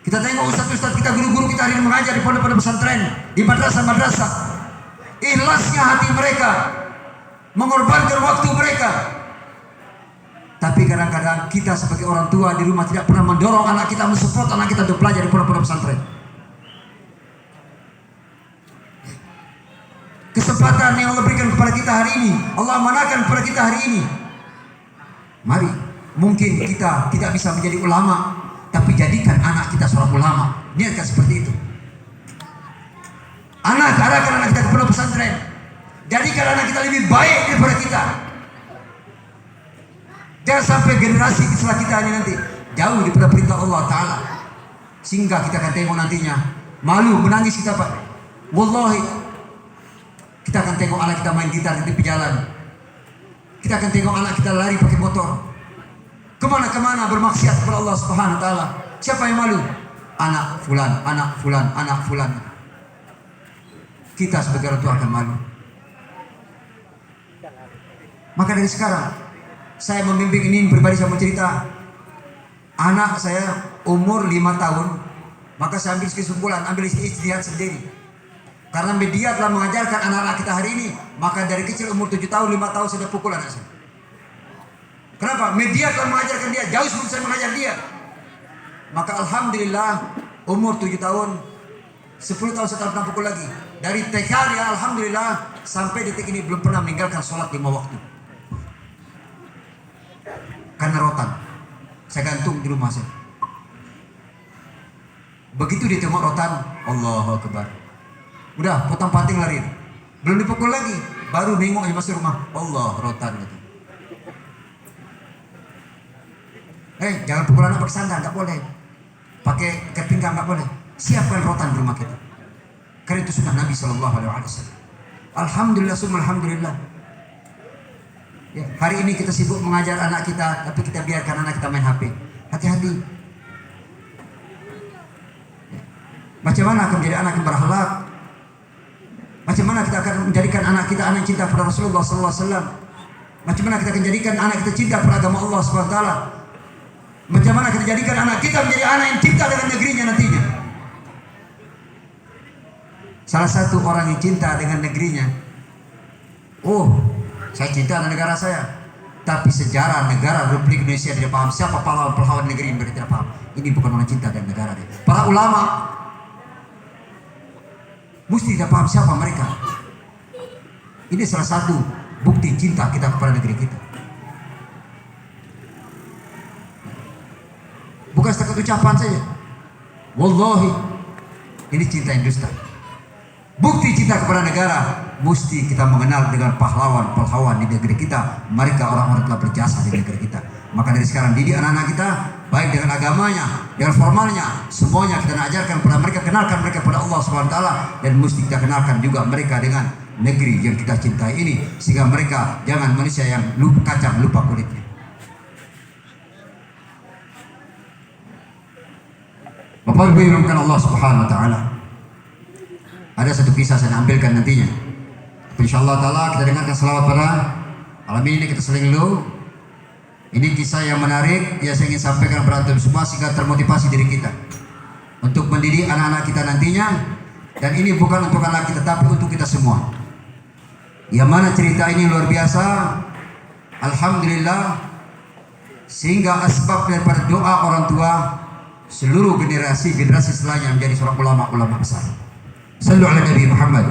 Kita tengok ustaz-ustaz kita, guru-guru kita hari ini mengajar di pondok-pondok pesantren, di madrasah-madrasah. Ikhlasnya hati mereka, mengorbankan waktu mereka. Tapi kadang-kadang kita sebagai orang tua di rumah tidak pernah mendorong anak kita, mensupport anak kita untuk belajar di pondok-pondok pesantren. Kesempatan yang Allah berikan kepada kita hari ini, Allah amanahkan kepada kita hari ini. Mari, mungkin kita tidak bisa menjadi ulama, tapi jadikan anak kita seorang ulama. Niatkan seperti itu. Arahkan anak kita ke pondok pesantren. Jadikan anak kita lebih baik daripada kita. Jangan sampai generasi setelah kita ini nanti jauh daripada perintah Allah Ta'ala, sehingga kita akan tengok nantinya malu, menangis kita, Pak. Wallahi Kita akan tengok anak kita main gitar di tepi jalan. Kita akan tengok anak kita lari pakai motor. Kemana-kemana bermaksiat kepada Allah Subhanahu Wa Taala. Siapa yang malu? Anak fulan, anak fulan, anak fulan. Kita sebagai orang tua akan malu. Maka dari sekarang saya membimbing ini pribadi, saya mau cerita. Anak saya umur 5 tahun, maka saya ambil kesimpulan, ambil ijtihad sendiri. Karena media telah mengajarkan anak-anak kita hari ini, maka dari kecil umur 7 tahun, 5 tahun sudah pukul anak saya. Kenapa? Media telah mengajarkan dia, jauh sebelum saya mengajar dia. Maka alhamdulillah umur 7 tahun, 10 tahun saya tak pernah pukul lagi. Dari TK dia alhamdulillah sampai detik ini belum pernah meninggalkan sholat 5 waktu. Karena rotan, saya gantung di rumah saya. Begitu dia tengok rotan, Allahu Akbar. Udah potong panting lari. Belum dipukul lagi, baru nengok aja masuk rumah. Allah, rotan gitu. Jangan pukul anak pakai sandal, nggak boleh. Pakai ikat pinggang nggak boleh. Siapkan rotan di rumah kita. Karena itu sunnah Nabi Shallallahu Alaihi Wasallam. Alhamdulillah, summa alhamdulillah. Ya, hari ini kita sibuk mengajar anak kita, tapi kita biarkan anak kita main HP. Hati-hati. Ya. Macam mana akan menjadi anak yang berakhlak? Macam mana kita akan menjadikan anak kita anak yang cinta kepada Rasulullah Sallallahu Alaihi Wasallam? Macam mana kita akan jadikan anak kita cinta kepada agama Allah Subhanahu Wa Taala? Macam mana kita jadikan anak kita menjadi anak yang cinta dengan negerinya nantinya? Salah satu orang yang cinta dengan negerinya, saya cinta dengan negara saya, tapi sejarah negara Republik Indonesia tidak paham. Siapa pahlawan-pahlawan negeri yang mereka tidak paham. Ini bukan orang cinta dan negara dia. Para ulama mesti tidak paham siapa mereka. Ini salah satu bukti cinta kita kepada negeri kita. Bukan setakat ucapan saja. Wallahi, ini cinta yang dusta. Bukti cinta kepada negara, mesti kita mengenal dengan pahlawan-pahlawan di negeri kita. Mereka orang-orang telah berjasa di negeri kita. Maka dari sekarang didik anak-anak kita, baik dengan agamanya, dengan formalnya, semuanya kita ajarkan kepada mereka, kenalkan mereka kepada Allah Subhanahu Wa Taala, dan mesti kita kenalkan juga mereka dengan negeri yang kita cintai ini, sehingga mereka jangan manusia yang kacang lupa kulitnya. Bapak Ibu yang dimuliakan Allah Subhanahu Wa Taala, ada satu kisah saya ambilkan nantinya. InsyaAllah ta'ala kita dengarkan selawat pada malam ini, kita seling dulu. Ini kisah yang menarik, yang saya ingin sampaikan kepada antum semua sehingga termotivasi diri kita untuk mendidik anak-anak kita nantinya. Dan ini bukan untuk anak kita, tapi untuk kita semua. Yang mana cerita ini luar biasa, alhamdulillah, sehingga asbab daripada doa orang tua seluruh generasi setelahnya menjadi seorang ulama besar. Sallu ala Nabi Muhammad.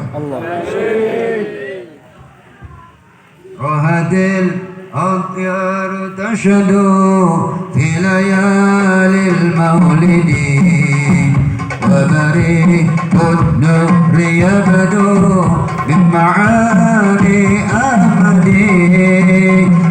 Rahadil atyar tashadu fi layalil maulidi wa barikun nuri yabdu min ma'ani ahmadi.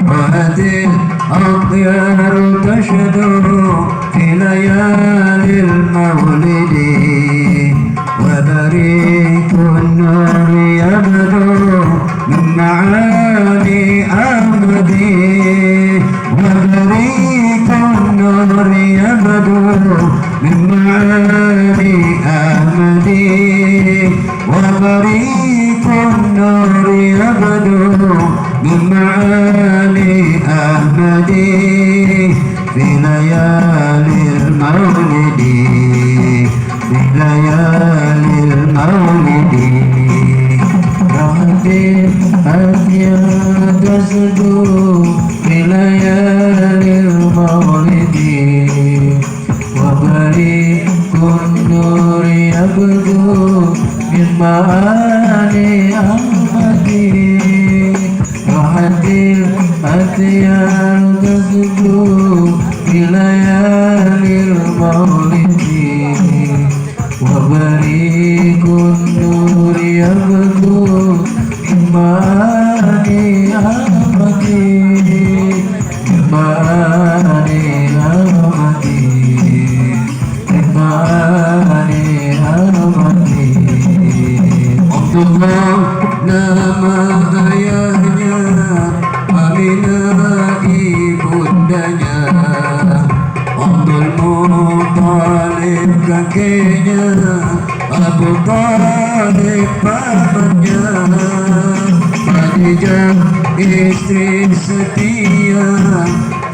Rahadil atyar tashadu fi layalil maulidi وبريق النور يبدو من معاني أحمدي. وبريق النور يبدو من معاني أحمدي. وبريق النور يبدو من معاني أحمدي في ليالي المولد. في ليالي المولد رهدي أثيا تسدو في ليالي المولد. وبريق النور يبدو من معاني أحمدي. رهدي أثيا تسدو في ليالي المولد. وبريق النور يبدو من معاني أحمدي. من معاني أحمدي. من معاني أحمدي. عبد الله لا bundanya, Abdul Muttalib kakeknya, Abu Talib pamannya, Khadijah istri setia,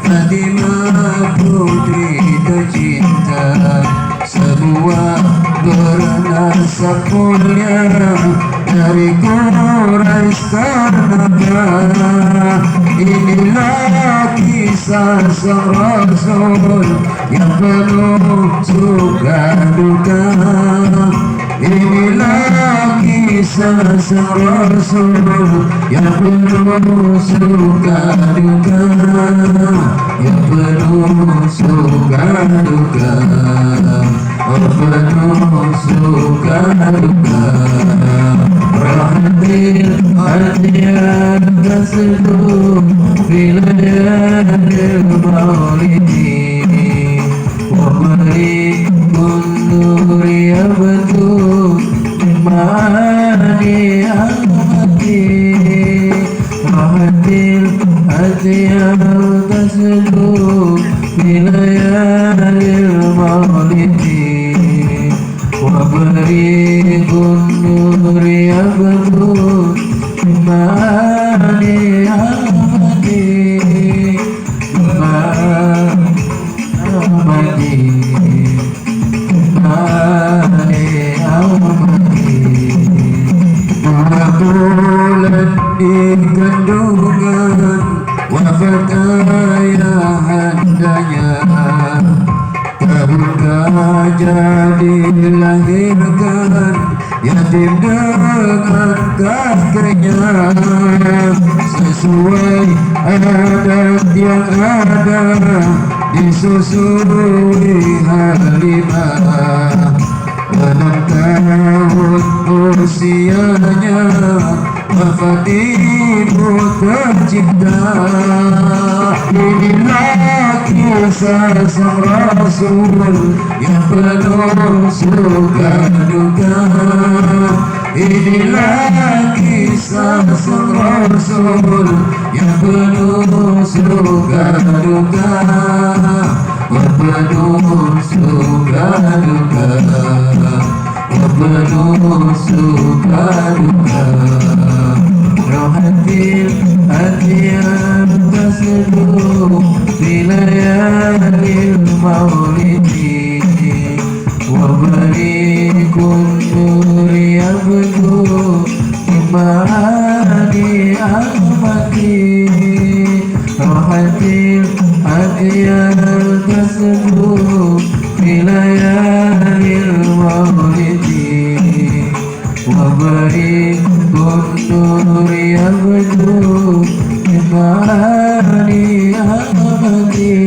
Fatimah putri tercinta, semua bernasab mulia dari Quraisy karena inilah kisah sang Rasul yang penuh suka duka. Inilah kisah sang Rasul yang penuh suka duka, yang penuh suka duka, penuh suka duka. Rahmatil hadiah tersebut wilayah maulidi, wabari mundur ya betul imani amati. Rahmatil hadiah tersebut wilayah maulidi, wabari mundur ya betul imani amati. Bulan di kandungan wafat ayahandanya, terluka jadi dilahirkan yatim dengan kakeknya, sesuai adat yang ada disusui Halimah. 6 tahun usianya wafat ibu tercinta. Inilah kisah sang Rasul yang penuh suka duka. Inilah kisah sang Rasul yang penuh suka duka, penuh suka duka, penuh suka duka. Rahmatil hadiah tersebut wilayah maulidi, wabari kundur ya betul imani amati. Rahmatil hadiah tersebut wilayah maulidi, wabari kundur ya betul imani amati.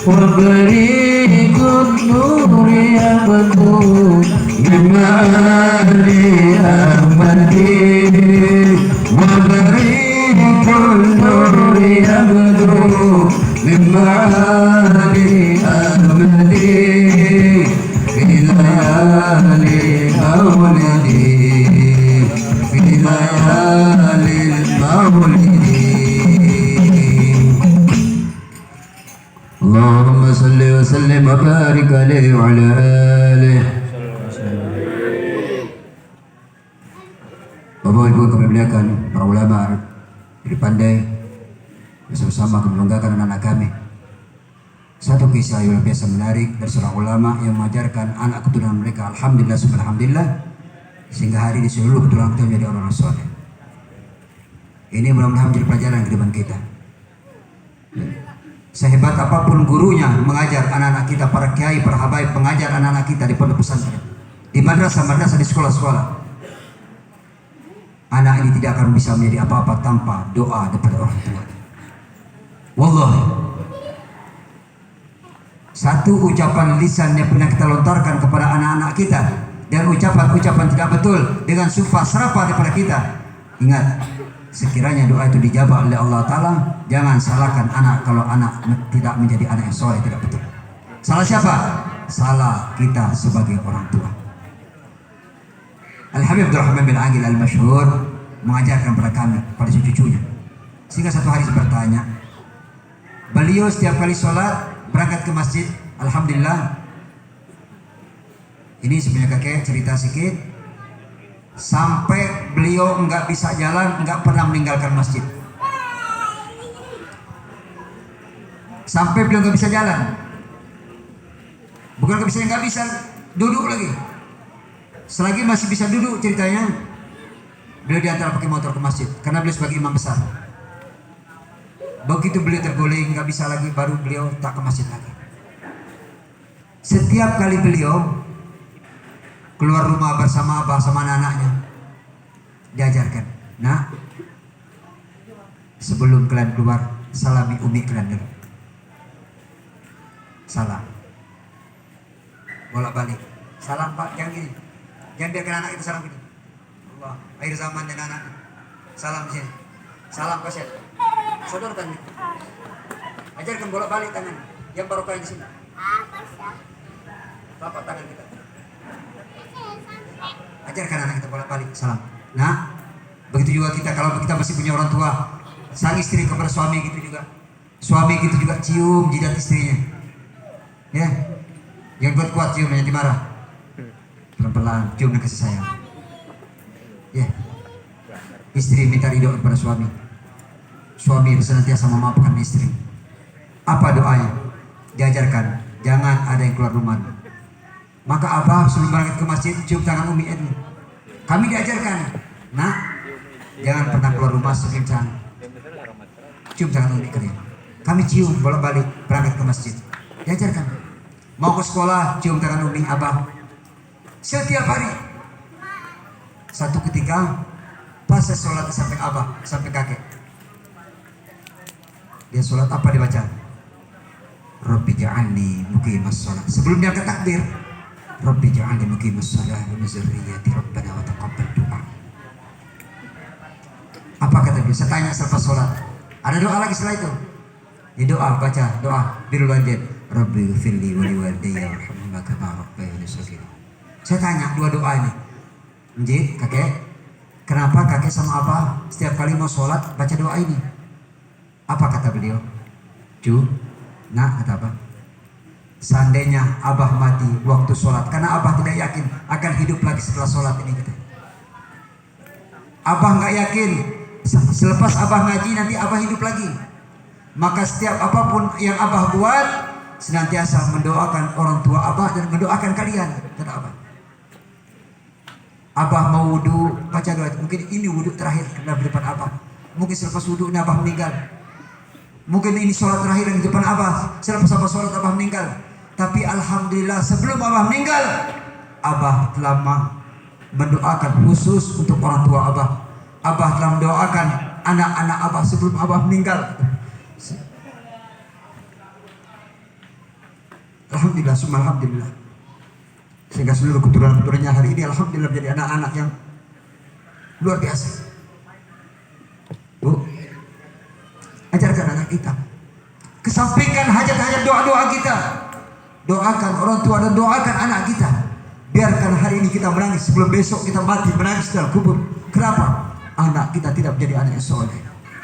Wabari kundur ya betul imani amati. Wabari kundur ya betul imani amati. Filayali maulidi, filayali maulidi. Allahumma salli wa sallim wa barik alaihi wa ala alihi. Bapak Ibu kami muliakan, para ulama dari pandai bersama-sama kami banggakan anak-anak kami. Satu kisah yang biasa menarik dari seorang ulama yang mengajarkan anak keturunan mereka, alhamdulillah subhanallah, sehingga hari di seluruh keturunan kita menjadi orang soleh. Ini mudah-mudahan menjadi pelajaran kehidupan kita. Sehebat apapun gurunya mengajar anak-anak kita, para kiai, para habaib pengajar anak-anak kita di pondok pesantren, di madrasah-madrasah, di sekolah-sekolah, anak ini tidak akan bisa menjadi apa-apa tanpa doa daripada orang tua. Wallahi, satu ucapan lisan yang pernah kita lontarkan kepada anak-anak kita dan ucapan-ucapan tidak betul dengan sumpah serapah daripada kita, ingat, sekiranya doa itu dijawab oleh Allah Ta'ala, jangan salahkan anak kalau anak tidak menjadi anak yang soleh, tidak betul. Salah siapa? Salah kita sebagai orang tua. Al-Habib Abdurrahman bin Aqil Al-Masyhur mengajarkan kepada kami, pada cucu-cucunya, sehingga satu hari saya bertanya, Beliau setiap kali sholat berangkat ke masjid. Alhamdulillah. Ini sebenarnya kakek cerita sedikit. Sampai beliau nggak bisa jalan, nggak pernah meninggalkan masjid. Sampai beliau nggak bisa jalan. Bukan nggak bisa duduk lagi. Selagi masih bisa duduk ceritanya, beliau diantar pakai motor ke masjid karena beliau sebagai imam besar. Begitu beliau terguling nggak bisa lagi, baru beliau tak ke masjid lagi. Setiap kali beliau keluar rumah bersama abah sama anak-anaknya, diajarkan, nah sebelum kalian keluar salami umi kalian dulu. Salam. Bolak-balik. Salam pak, jangan gini. Jangan biarkan anak itu salam gini. Allah, akhir zaman dan anak. Salam di sini. Salam kasih. Sodorkan gitu. Ajarkan bolak-balik tangan. Yang barokah di sini. Telapak tangan kita. Ajarkan anak kita bolak-balik. Salam. Nah, begitu juga kita kalau kita masih punya orang tua, sang istri kepada suami gitu juga. Suami gitu juga cium jidat istrinya. Ya. Yang kuat-kuat cium, yang dimarah. Pelan-pelan cium dan kasih sayang. Ya. Istri minta ridho kepada suami. Suami senantiasa memaafkan istri. Apa doanya? Diajarkan, jangan ada yang keluar rumah. Maka abah sebelum berangkat ke masjid cium tangan umi ini. Kami diajarkan, nah jangan pernah keluar rumah sekencang cium tangan umi kalian. Kami cium bolak-balik berangkat ke masjid. Diajarkan. Mau ke sekolah cium tangan umi abah. Setiap hari. Satu ketika pas saya sholat sampai abah, sampai kakek. Dia sholat apa dibaca? Rabbi ja'alni muqimas sholat. Sebelum dia angkat takbir, Rabbi ja'alni muqimas sholat wa min dzurriyyati rabbana wa taqabbal du'a. Apa kata dia? Saya tanya selepas sholat. Ada doa lagi setelah itu? Di doa, baca doa birrul walidain. Rabbi ghfirli wa liwalidayya warhamhuma kama rabbayani shaghira. Saya tanya dua doa ini. Njit, kakek, kenapa kakek sama abah setiap kali mau sholat baca doa ini? Apa kata beliau? Nah, kata apa? Seandainya abah mati waktu sholat, karena abah tidak yakin akan hidup lagi setelah sholat ini, kata. Abah nggak yakin selepas abah ngaji nanti abah hidup lagi. Maka setiap apapun yang abah buat senantiasa mendoakan orang tua abah dan mendoakan kalian, kata abah. Abah mau wudhu baca doa, mungkin ini wudhu terakhir dalam depan abah. Mungkin selepas wudhu ini abah meninggal. Mungkin ini sholat terakhir yang di depan abah. Selepas abah sholat abah meninggal. Tapi alhamdulillah sebelum abah meninggal, abah telah mendoakan khusus untuk orang tua abah. Abah telah mendoakan anak-anak abah sebelum abah meninggal. Alhamdulillah, summa alhamdulillah. Sehingga seluruh keturunan-keturunannya hari ini alhamdulillah menjadi anak-anak yang luar biasa. Bu, ajarkan anak kita. Kesampingkan hajat-hajat doa-doa kita. Doakan orang tua dan doakan anak kita. Biarkan hari ini kita menangis sebelum besok kita mati menangis dalam kubur. Kenapa? Anak kita tidak menjadi anak yang soleh.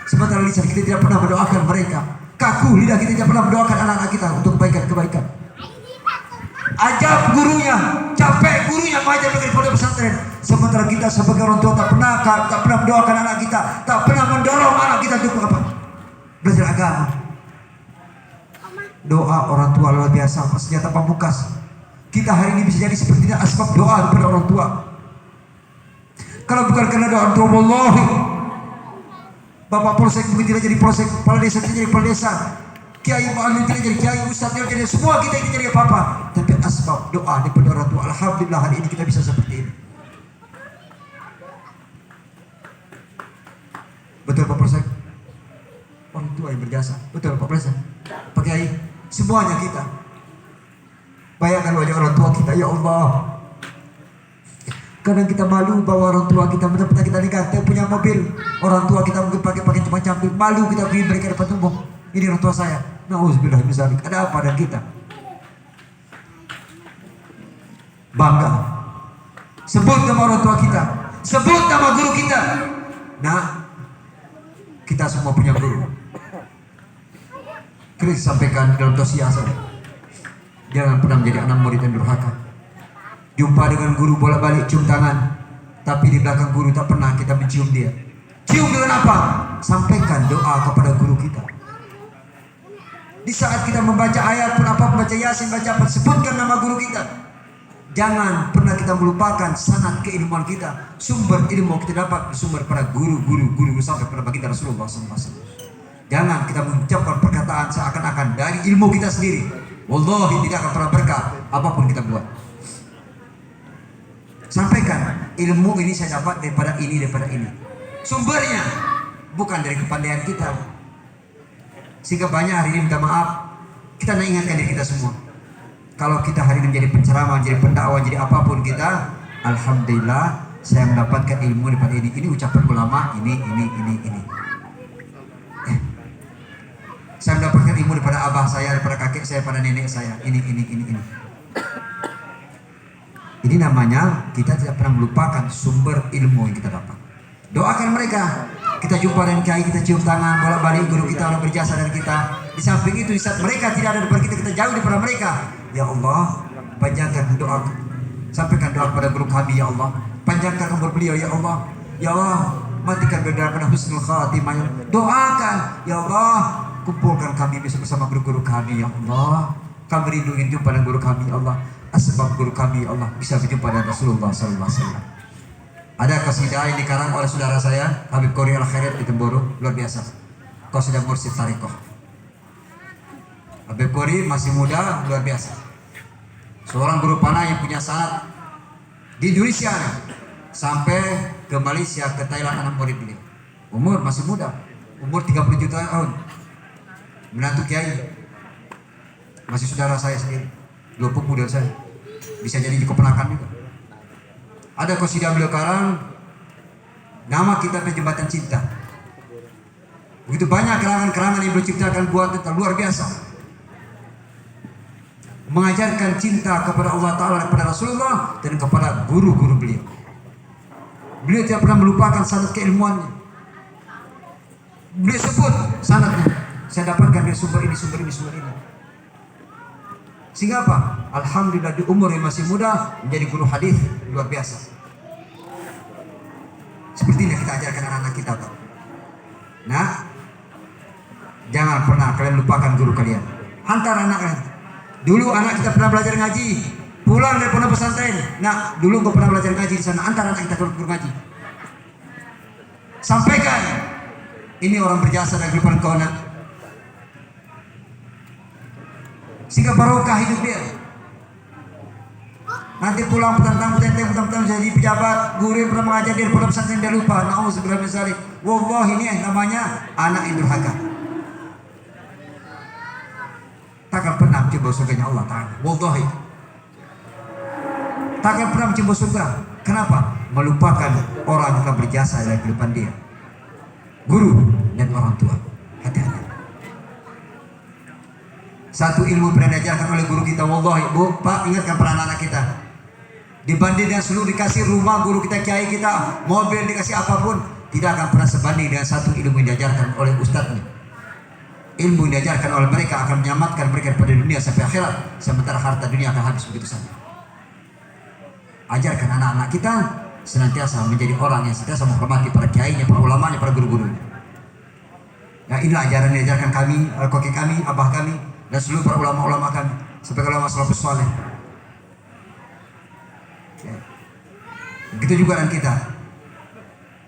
Sementara lisan kita tidak pernah mendoakan mereka. Kaku lidah kita tidak pernah mendoakan anak-anak kita untuk kebaikan-kebaikan. Ajab gurunya, capek gurunya mengajar negeri pondok pesantren. Sementara kita sebagai orang tua tak pernah mendoakan anak kita, tak pernah mendorong anak kita untuk apa? Belajar agama. Doa orang tua luar biasa, senjata pamungkas. Kita hari ini bisa jadi seperti ini asbab doa kepada orang tua. Kalau bukan karena doa orang tua, wallahi Bapak Polsek mungkin tidak jadi Polsek, kepala desa tidak jadi kepala desa, Kiai Ma'alim tidak jadi Kiai, Ustaz tidak jadi, semua kita ini jadi apa-apa. Tapi asbab doa daripada orang tua, alhamdulillah hari ini kita bisa seperti ini. Betul Pak Polsek? Orang tua yang berjasa. Betul Pak Polsek? Pak Kiai, semuanya kita. Bayangkan wajah orang tua kita, ya Allah. Kadang kita malu bahwa orang tua kita benar-benar kita nikah, kita punya mobil, orang tua kita mungkin pakai cuma camping, malu kita pergi mereka depan umum. Ini orang tua saya. Nauzubillah min dzalik. Ada apa dengan kita? Bangga. Sebut nama orang tua kita, sebut nama guru kita. Nah, kita semua punya guru. Kris sampaikan dalam tausiah saya. Jangan pernah menjadi anak murid yang durhaka. Jumpa dengan guru bolak-balik cium tangan, tapi di belakang guru tak pernah kita mencium dia. Cium dengan apa? Sampaikan doa kepada guru kita. Di saat kita membaca ayat pun apa, membaca Yasin, baca apa, sebutkan nama guru kita. Jangan pernah kita melupakan sanad keilmuan kita. Sumber ilmu kita dapat bersumber pada guru sampai pada baginda Rasulullah SAW. Jangan kita mengucapkan perkataan seakan-akan dari ilmu kita sendiri. Wallahi tidak akan pernah berkah apapun kita buat. Sampaikan ilmu ini saya dapat daripada ini. Sumbernya bukan dari kepandaian kita. Sehingga banyak hari ini minta maaf, kita nak ingatkan diri kita semua. Kalau kita hari ini menjadi penceramah, menjadi pendakwah, jadi apapun kita, alhamdulillah saya mendapatkan ilmu daripada ini. Ini ucapan ulama, ini. Saya mendapatkan ilmu daripada abah saya, daripada kakek saya, daripada nenek saya. Ini. Ini namanya kita tidak pernah melupakan sumber ilmu yang kita dapat. Doakan mereka. Kita jumpa dengan kiai, kita cium tangan, bolak-balik guru kita orang berjasa dari kita. Di samping itu, di saat mereka tidak ada daripada kita jauh daripada mereka. Ya Allah, panjangkan doa, sampaikan doa kepada guru kami ya Allah. Panjangkan umur beliau ya Allah. Ya Allah, matikan beliau pada husnul khatimah. Doakan ya Allah, kumpulkan kami besok bersama guru-guru kami ya Allah. Kami rindu ingin jumpa dengan guru kami ya Allah. Asbab guru kami ya Allah bisa berjumpa dengan Rasulullah SAW. Ada qasidah yang dikarang oleh saudara saya Habib Qori Al-Khairat di Temboro, luar biasa. Qasidah Mursyid Tariqah. Habib Qori masih muda, luar biasa. Seorang guru panah yang punya sanad di Indonesia sampai ke Malaysia, ke Thailand anak murid beliau. Umur masih muda, umur 37 tahun. Menantu kiai. Masih saudara saya sendiri. Lupuk muda saya. Bisa jadi keponakan juga. Ada qasidah beliau karang, nama kita Jembatan Cinta. Begitu banyak kerangan-kerangan yang beliau ciptakan buat kita luar biasa. Mengajarkan cinta kepada Allah Ta'ala, kepada Rasulullah, dan kepada guru-guru beliau. Beliau tidak pernah melupakan sanad keilmuannya. Beliau sebut sanadnya. Saya dapatkan dari sumber ini. Sehingga apa? Alhamdulillah di umur yang masih muda menjadi guru hadis luar biasa. Seperti ini kita ajarkan anak-anak kita, Pak. Nah, jangan pernah kalian lupakan guru kalian. Hantar anak-anak. Dulu anak kita pernah belajar ngaji, pulang dari pondok pesantren. Nah, dulu kau pernah belajar ngaji di sana. Antar anak kita ke guru ngaji. Sampaikan, ini orang berjasa dari kehidupan kau nak. Sehingga barokah hidup dia. Nanti pulang petang jadi pejabat, guru yang pernah mengajar dia pondok pesantren dia lupa. Nauzubillah min dzalik. Wallahi ini namanya anak yang durhaka. Takkan pernah mencoba surganya Allah Ta'ala. Wallahi. Takkan pernah mencoba surga. Kenapa? Melupakan orang yang telah berjasa dalam kehidupan dia. Guru dan orang tua. Hati-hati. Satu ilmu pernah diajarkan oleh guru kita, wallahi bu, pak, ingatkan para anak-anak kita. Dibanding dengan seluruh dikasih rumah guru kita, kiai kita, mobil dikasih apapun, tidak akan pernah sebanding dengan satu ilmu yang diajarkan oleh ustadznya. Ilmu yang diajarkan oleh mereka akan menyelamatkan mereka pada dunia sampai akhirat, sementara harta dunia akan habis begitu saja. Ajarkan anak-anak kita senantiasa menjadi orang yang senantiasa menghormati para kiainya, para ulamanya, para guru-gurunya. Ya, inilah ajaran yang diajarkan kami, kakek kami, abah kami, dan seluruh para ulama-ulama kami sebagai ulama salafus saleh. Ya. Begitu juga dengan kita.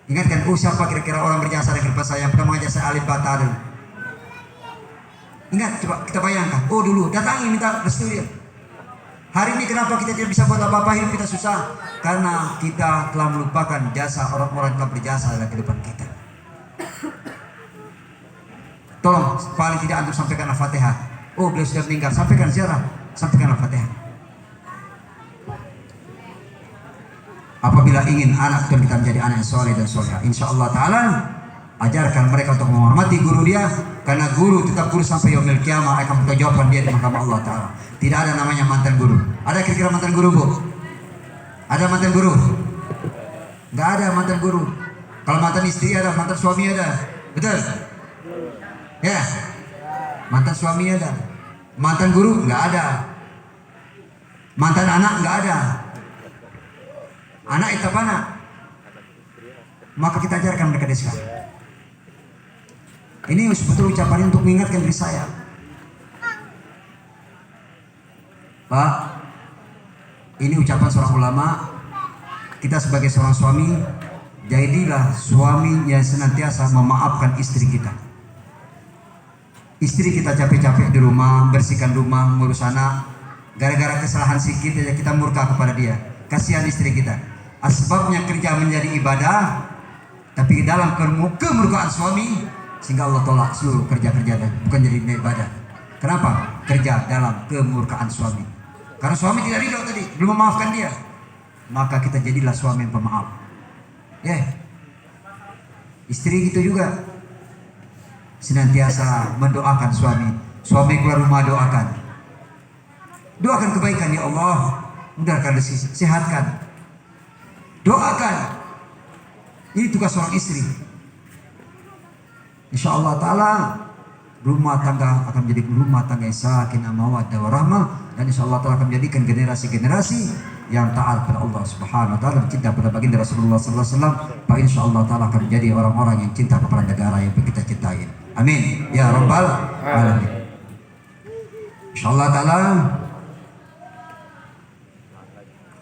Ingatkan, siapa kira-kira orang berjasa di kehidupan saya yang pernah mengajar saya alif ba ta. Ingat, coba kita bayangkan. Dulu datangi minta restu dia. Hari ini kenapa kita tidak bisa buat apa-apa, hidup kita susah? Karena kita telah melupakan jasa orang-orang yang telah berjasa dalam kehidupan kita. Tolong paling tidak antum sampaikan Al-Fatihah. Beliau sudah meninggal, sampaikan ziarah, sampaikan Al-Fatihah. Apabila ingin anak kita menjadi anak yang soleh dan soleha, insyaallah ta'ala ajarkan mereka untuk menghormati guru dia, karena guru tetap guru sampai yaumil qiyamah, akan bertanggung dia di mahkamah Allah Ta'ala. Tidak ada namanya mantan guru. Ada kira-kira mantan guru, bu? Ada mantan guru? Nggak ada mantan guru. Kalau mantan istri ada, mantan suami ada, betul? Ya. Mantan suami ada, mantan guru nggak ada, mantan anak nggak ada. Anak itu apa anak? Maka kita ajarkan mereka dari sekarang. Ini sebetulnya ucapannya untuk mengingatkan diri saya, Pak. Ini ucapan seorang ulama. Kita sebagai seorang suami, jadilah suami yang senantiasa memaafkan istri kita. Istri kita capek-capek di rumah, bersihkan rumah, ngurus anak, gara-gara kesalahan sedikit aja kita murka kepada dia. Kasihan istri kita. Asbabnya kerja menjadi ibadah, tapi dalam kemurkaan suami, sehingga Allah tolak seluruh kerja-kerja dan bukan jadi ibadah. Kenapa? Kerja dalam kemurkaan suami. Karena suami tidak ridho tadi, belum memaafkan dia. Maka kita jadilah suami yang pemaaf. Ya, istri gitu juga, senantiasa mendoakan suami. Suami keluar rumah doakan kebaikan, ya Allah, mudahkan rezeki, sehatkan. Doakan. Ini tugas seorang istri. Insya Allah Ta'ala rumah tangga akan menjadi rumah tangga yang sakinah mawaddah warahmah, dan insya Allah Ta'ala akan menjadikan generasi-generasi yang taat pada Allah Subhanahu Wa Ta'ala, cinta pada baginda Rasulullah Sallallahu Alaihi Wasallam. Pak, insya Allah Ta'ala akan menjadi orang-orang yang cinta kepada negara yang kita cintai. Amin ya Rabbal Alamin. Insya Allah Ta'ala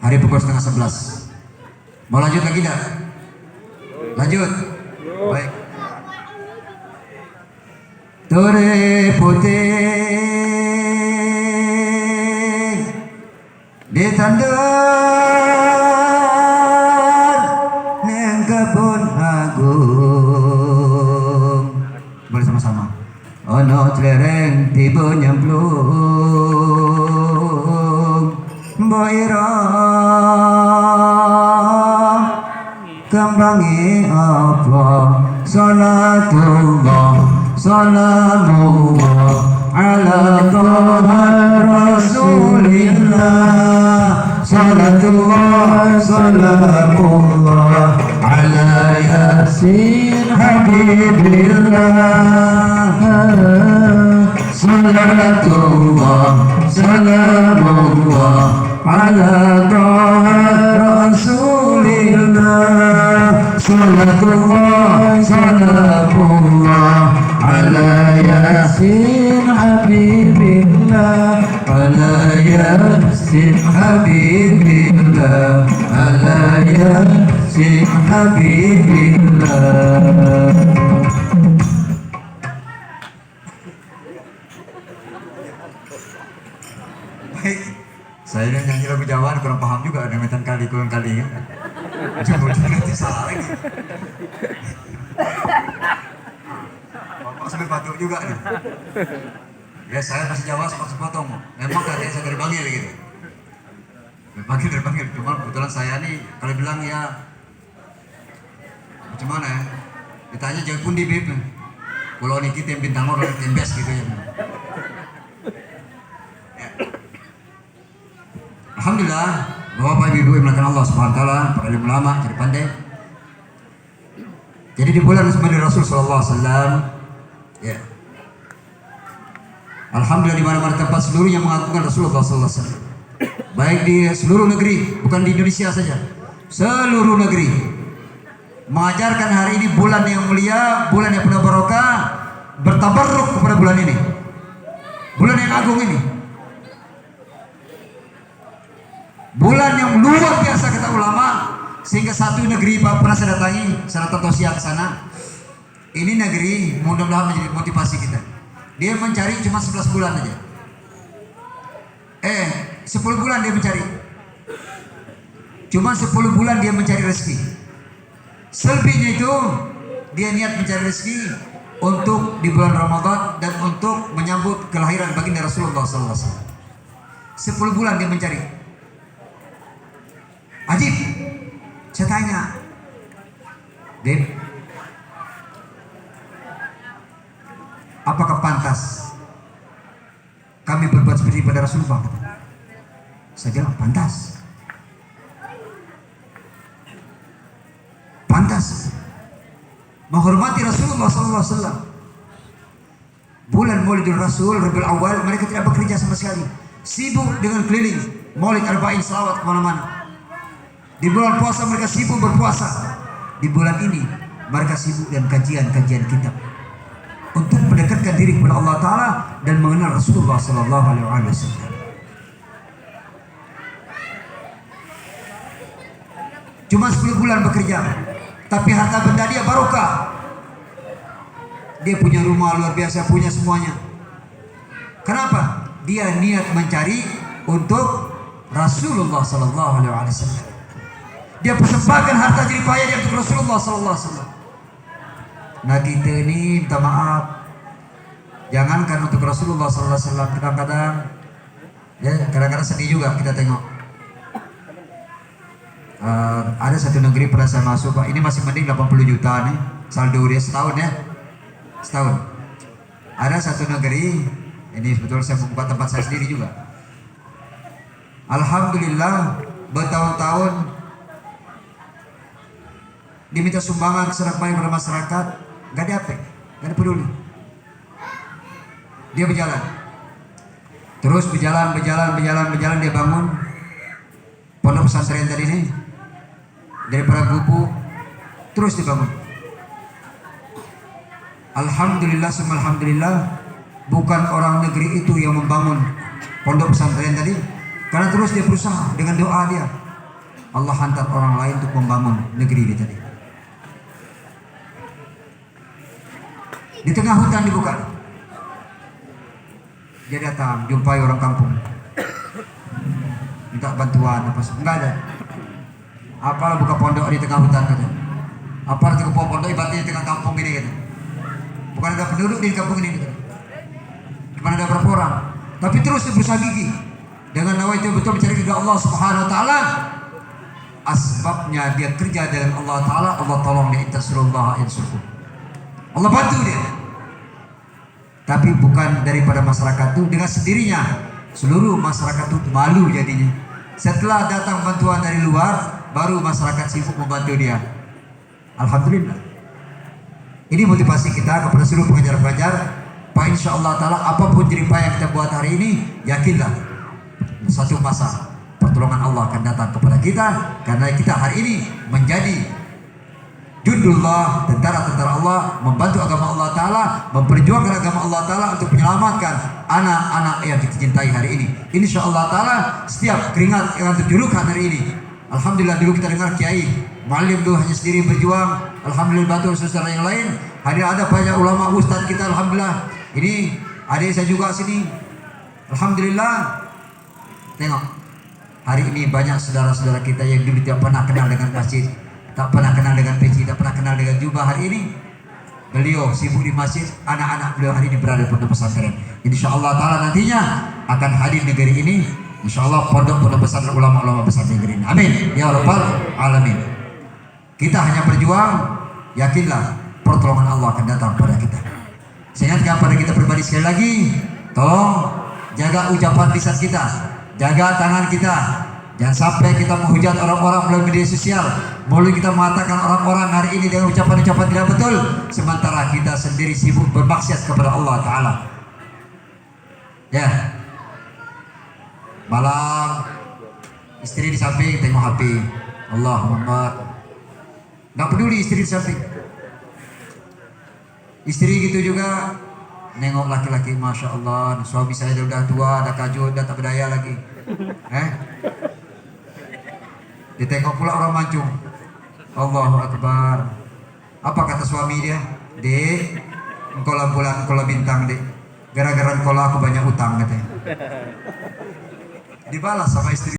hari pukul 10:30. Mau lanjut lagi tidak? Lanjut. Baik. Tore putih di tandur neng kebun agung. Boleh sama-sama. Ono celereng tiba nyemplung boira kembangi apa salatullah salamullah ala Taha Rasulillah salatullah salamullah ala Yasin Habibillah salatullah salamullah ala Taha Rasulillah salatullah salamullah ala Yasin Habibillah ala Yasin Habibillah ala Yasin Habibillah. Baik, saya yang nyanyi lagu Jawa kurang paham juga, ada metan kali kurang kali ya. Jangan nanti salah lagi. Bapak sampai batuk juga nih. Ya saya masih Jawa sepotong. Memang katanya saya dari Bangil gitu. Dari Bangil. Cuma kebetulan saya nih kalau bilang ya macam mana ya? Ditanya jauh pun di bib. Kalau ini kita yang bintang orang tembes gitu ya. Alhamdulillah, Bapak Ibu yang melakukan Allah Subhanahu Wa Taala, para ulama jadi pandai. Jadi di bulan Ramadhan Rasul Sallallahu Alaihi Wasallam, ya. Alhamdulillah di mana-mana tempat seluruhnya mengagungkan Rasulullah Sallallahu Alaihi Wasallam. Baik di seluruh negeri, bukan di Indonesia saja, seluruh negeri mengajarkan hari ini bulan yang mulia, bulan yang penuh barokah, bertabarruk kepada bulan ini, bulan yang agung ini. Bulan yang luar biasa kata ulama, sehingga satu negeri pernah saya datangi, saya datang tausiah ke sana. Ini negeri mudah-mudahan menjadi motivasi kita. Dia mencari cuma 11 bulan aja. 10 bulan dia mencari. Cuma 10 bulan dia mencari rezeki. Selebihnya itu dia niat mencari rezeki untuk di bulan Ramadan dan untuk menyambut kelahiran baginda Rasulullah SAW. 10 bulan dia mencari. Ajib, saya tanya, Deb, apakah pantas kami berbuat seperti pada Rasulullah? Saya jawab, pantas. Pantas menghormati Rasulullah SAW. bulan Maulidul Rasul Rabiul Awal, mereka tidak bekerja sama sekali, sibuk dengan keliling Maulid Arba'in salawat kemana-mana. Di bulan puasa mereka sibuk berpuasa. Di bulan ini mereka sibuk dengan kajian-kajian kitab untuk mendekatkan diri kepada Allah Ta'ala dan mengenal Rasulullah Sallallahu Alaihi Wasallam. Cuma 10 bulan bekerja, tapi harta benda dia barokah. Dia punya rumah luar biasa, punya semuanya. Kenapa? Dia niat mencari untuk Rasulullah Sallallahu Alaihi Wasallam. Dia persembahkan harta jerih payah dia untuk Rasulullah Sallallahu Alaihi Wasallam. Nah kita ini minta maaf, jangankan untuk Rasulullah Sallallahu Alaihi Wasallam, kadang-kadang ya kadang-kadang sedih juga kita tengok. Ada satu negeri pernah saya masuk, Pak, ini masih mending 80 juta nih saldo dia setahun ya, setahun. Ada satu negeri, ini betul saya membuka tempat saya sendiri juga. Alhamdulillah bertahun-tahun diminta sumbangan sedekah kepada masyarakat, gak ada apa, gak ada peduli. Dia berjalan, terus berjalan dia bangun pondok pesantren tadi ini daripada gubuk, terus dibangun. Alhamdulillah, alhamdulillah, bukan orang negeri itu yang membangun pondok pesantren tadi, karena terus dia berusaha dengan doa dia. Allah hantar orang lain untuk membangun negeri dia tadi. Di tengah hutan dibuka, dia datang jumpai orang kampung, minta bantuan apa? Enggak ada. Apalah buka pondok di tengah hutan kata. Apa arti buka pondok ibaratnya di tengah kampung ini kata. Bukan ada penduduk di kampung ini kata. Cuma ada berapa orang. Tapi terus dia berusaha gigih dengan nawaitu betul mencari ridha Allah Subhanahu Wa Taala. Asbabnya dia kerja dengan Allah Taala, Allah tolong dia, intasurullah yansurkum. Allah bantu dia. Tapi bukan daripada masyarakat itu, dengan sendirinya seluruh masyarakat itu malu jadinya. Setelah datang bantuan dari luar, baru masyarakat sibuk membantu dia. Alhamdulillah. Ini motivasi kita kepada seluruh pengajar-pengajar. Pak, insya Allah Ta'ala apapun jerih payah yang kita buat hari ini, yakinlah satu masa pertolongan Allah akan datang kepada kita, karena kita hari ini menjadi jundullah, tentara-tentara Allah, membantu agama Allah Ta'ala, memperjuangkan agama Allah Ta'ala untuk menyelamatkan anak-anak yang kita cintai hari ini. Insya Allah Ta'ala setiap keringat yang terjulurkan hari ini, alhamdulillah dulu kita dengar kiai muallim dulu hanya sendiri berjuang, alhamdulillah bantu saudara yang lain. Hari ada banyak ulama ustaz kita, alhamdulillah. Ini adik saya juga sini, alhamdulillah. Tengok, hari ini banyak saudara-saudara kita yang dulu tidak pernah kenal dengan masjid, tak pernah kenal dengan peci, tak pernah kenal dengan jubah, hari ini beliau sibuk di masjid, anak-anak beliau hari ini berada di pondok pesantren. Insya Allah Ta'ala nantinya akan hadir negeri ini, insya Allah pondok-pondok pesantren, ulama-ulama pesantren negeri ini. Amin ya rabbal alamin. Kita hanya berjuang, yakinlah pertolongan Allah akan datang pada kita. Saya ingatkan pada kita pribadi sekali lagi, tolong jaga ucapan lisan kita, jaga tangan kita. Jangan sampai kita menghujat orang-orang melalui media sosial, melalui kita mengatakan orang-orang hari ini dengan ucapan-ucapan tidak betul, sementara kita sendiri sibuk bermaksiat kepada Allah Ta'ala. Ya, malam istri di samping tengok HP, Allah Muhammad, nggak peduli istri di samping. Istri gitu juga nengok laki-laki, masya Allah, suami saya udah tua, udah kaju, udah tak berdaya lagi. Ditengok pula orang mancung, Allahu Akbar. Apa kata suami dia? Dek, engkau lah bulan, engkau lah bintang, dek. Gara-gara engkau lah aku banyak utang katanya. Dibalas sama istri.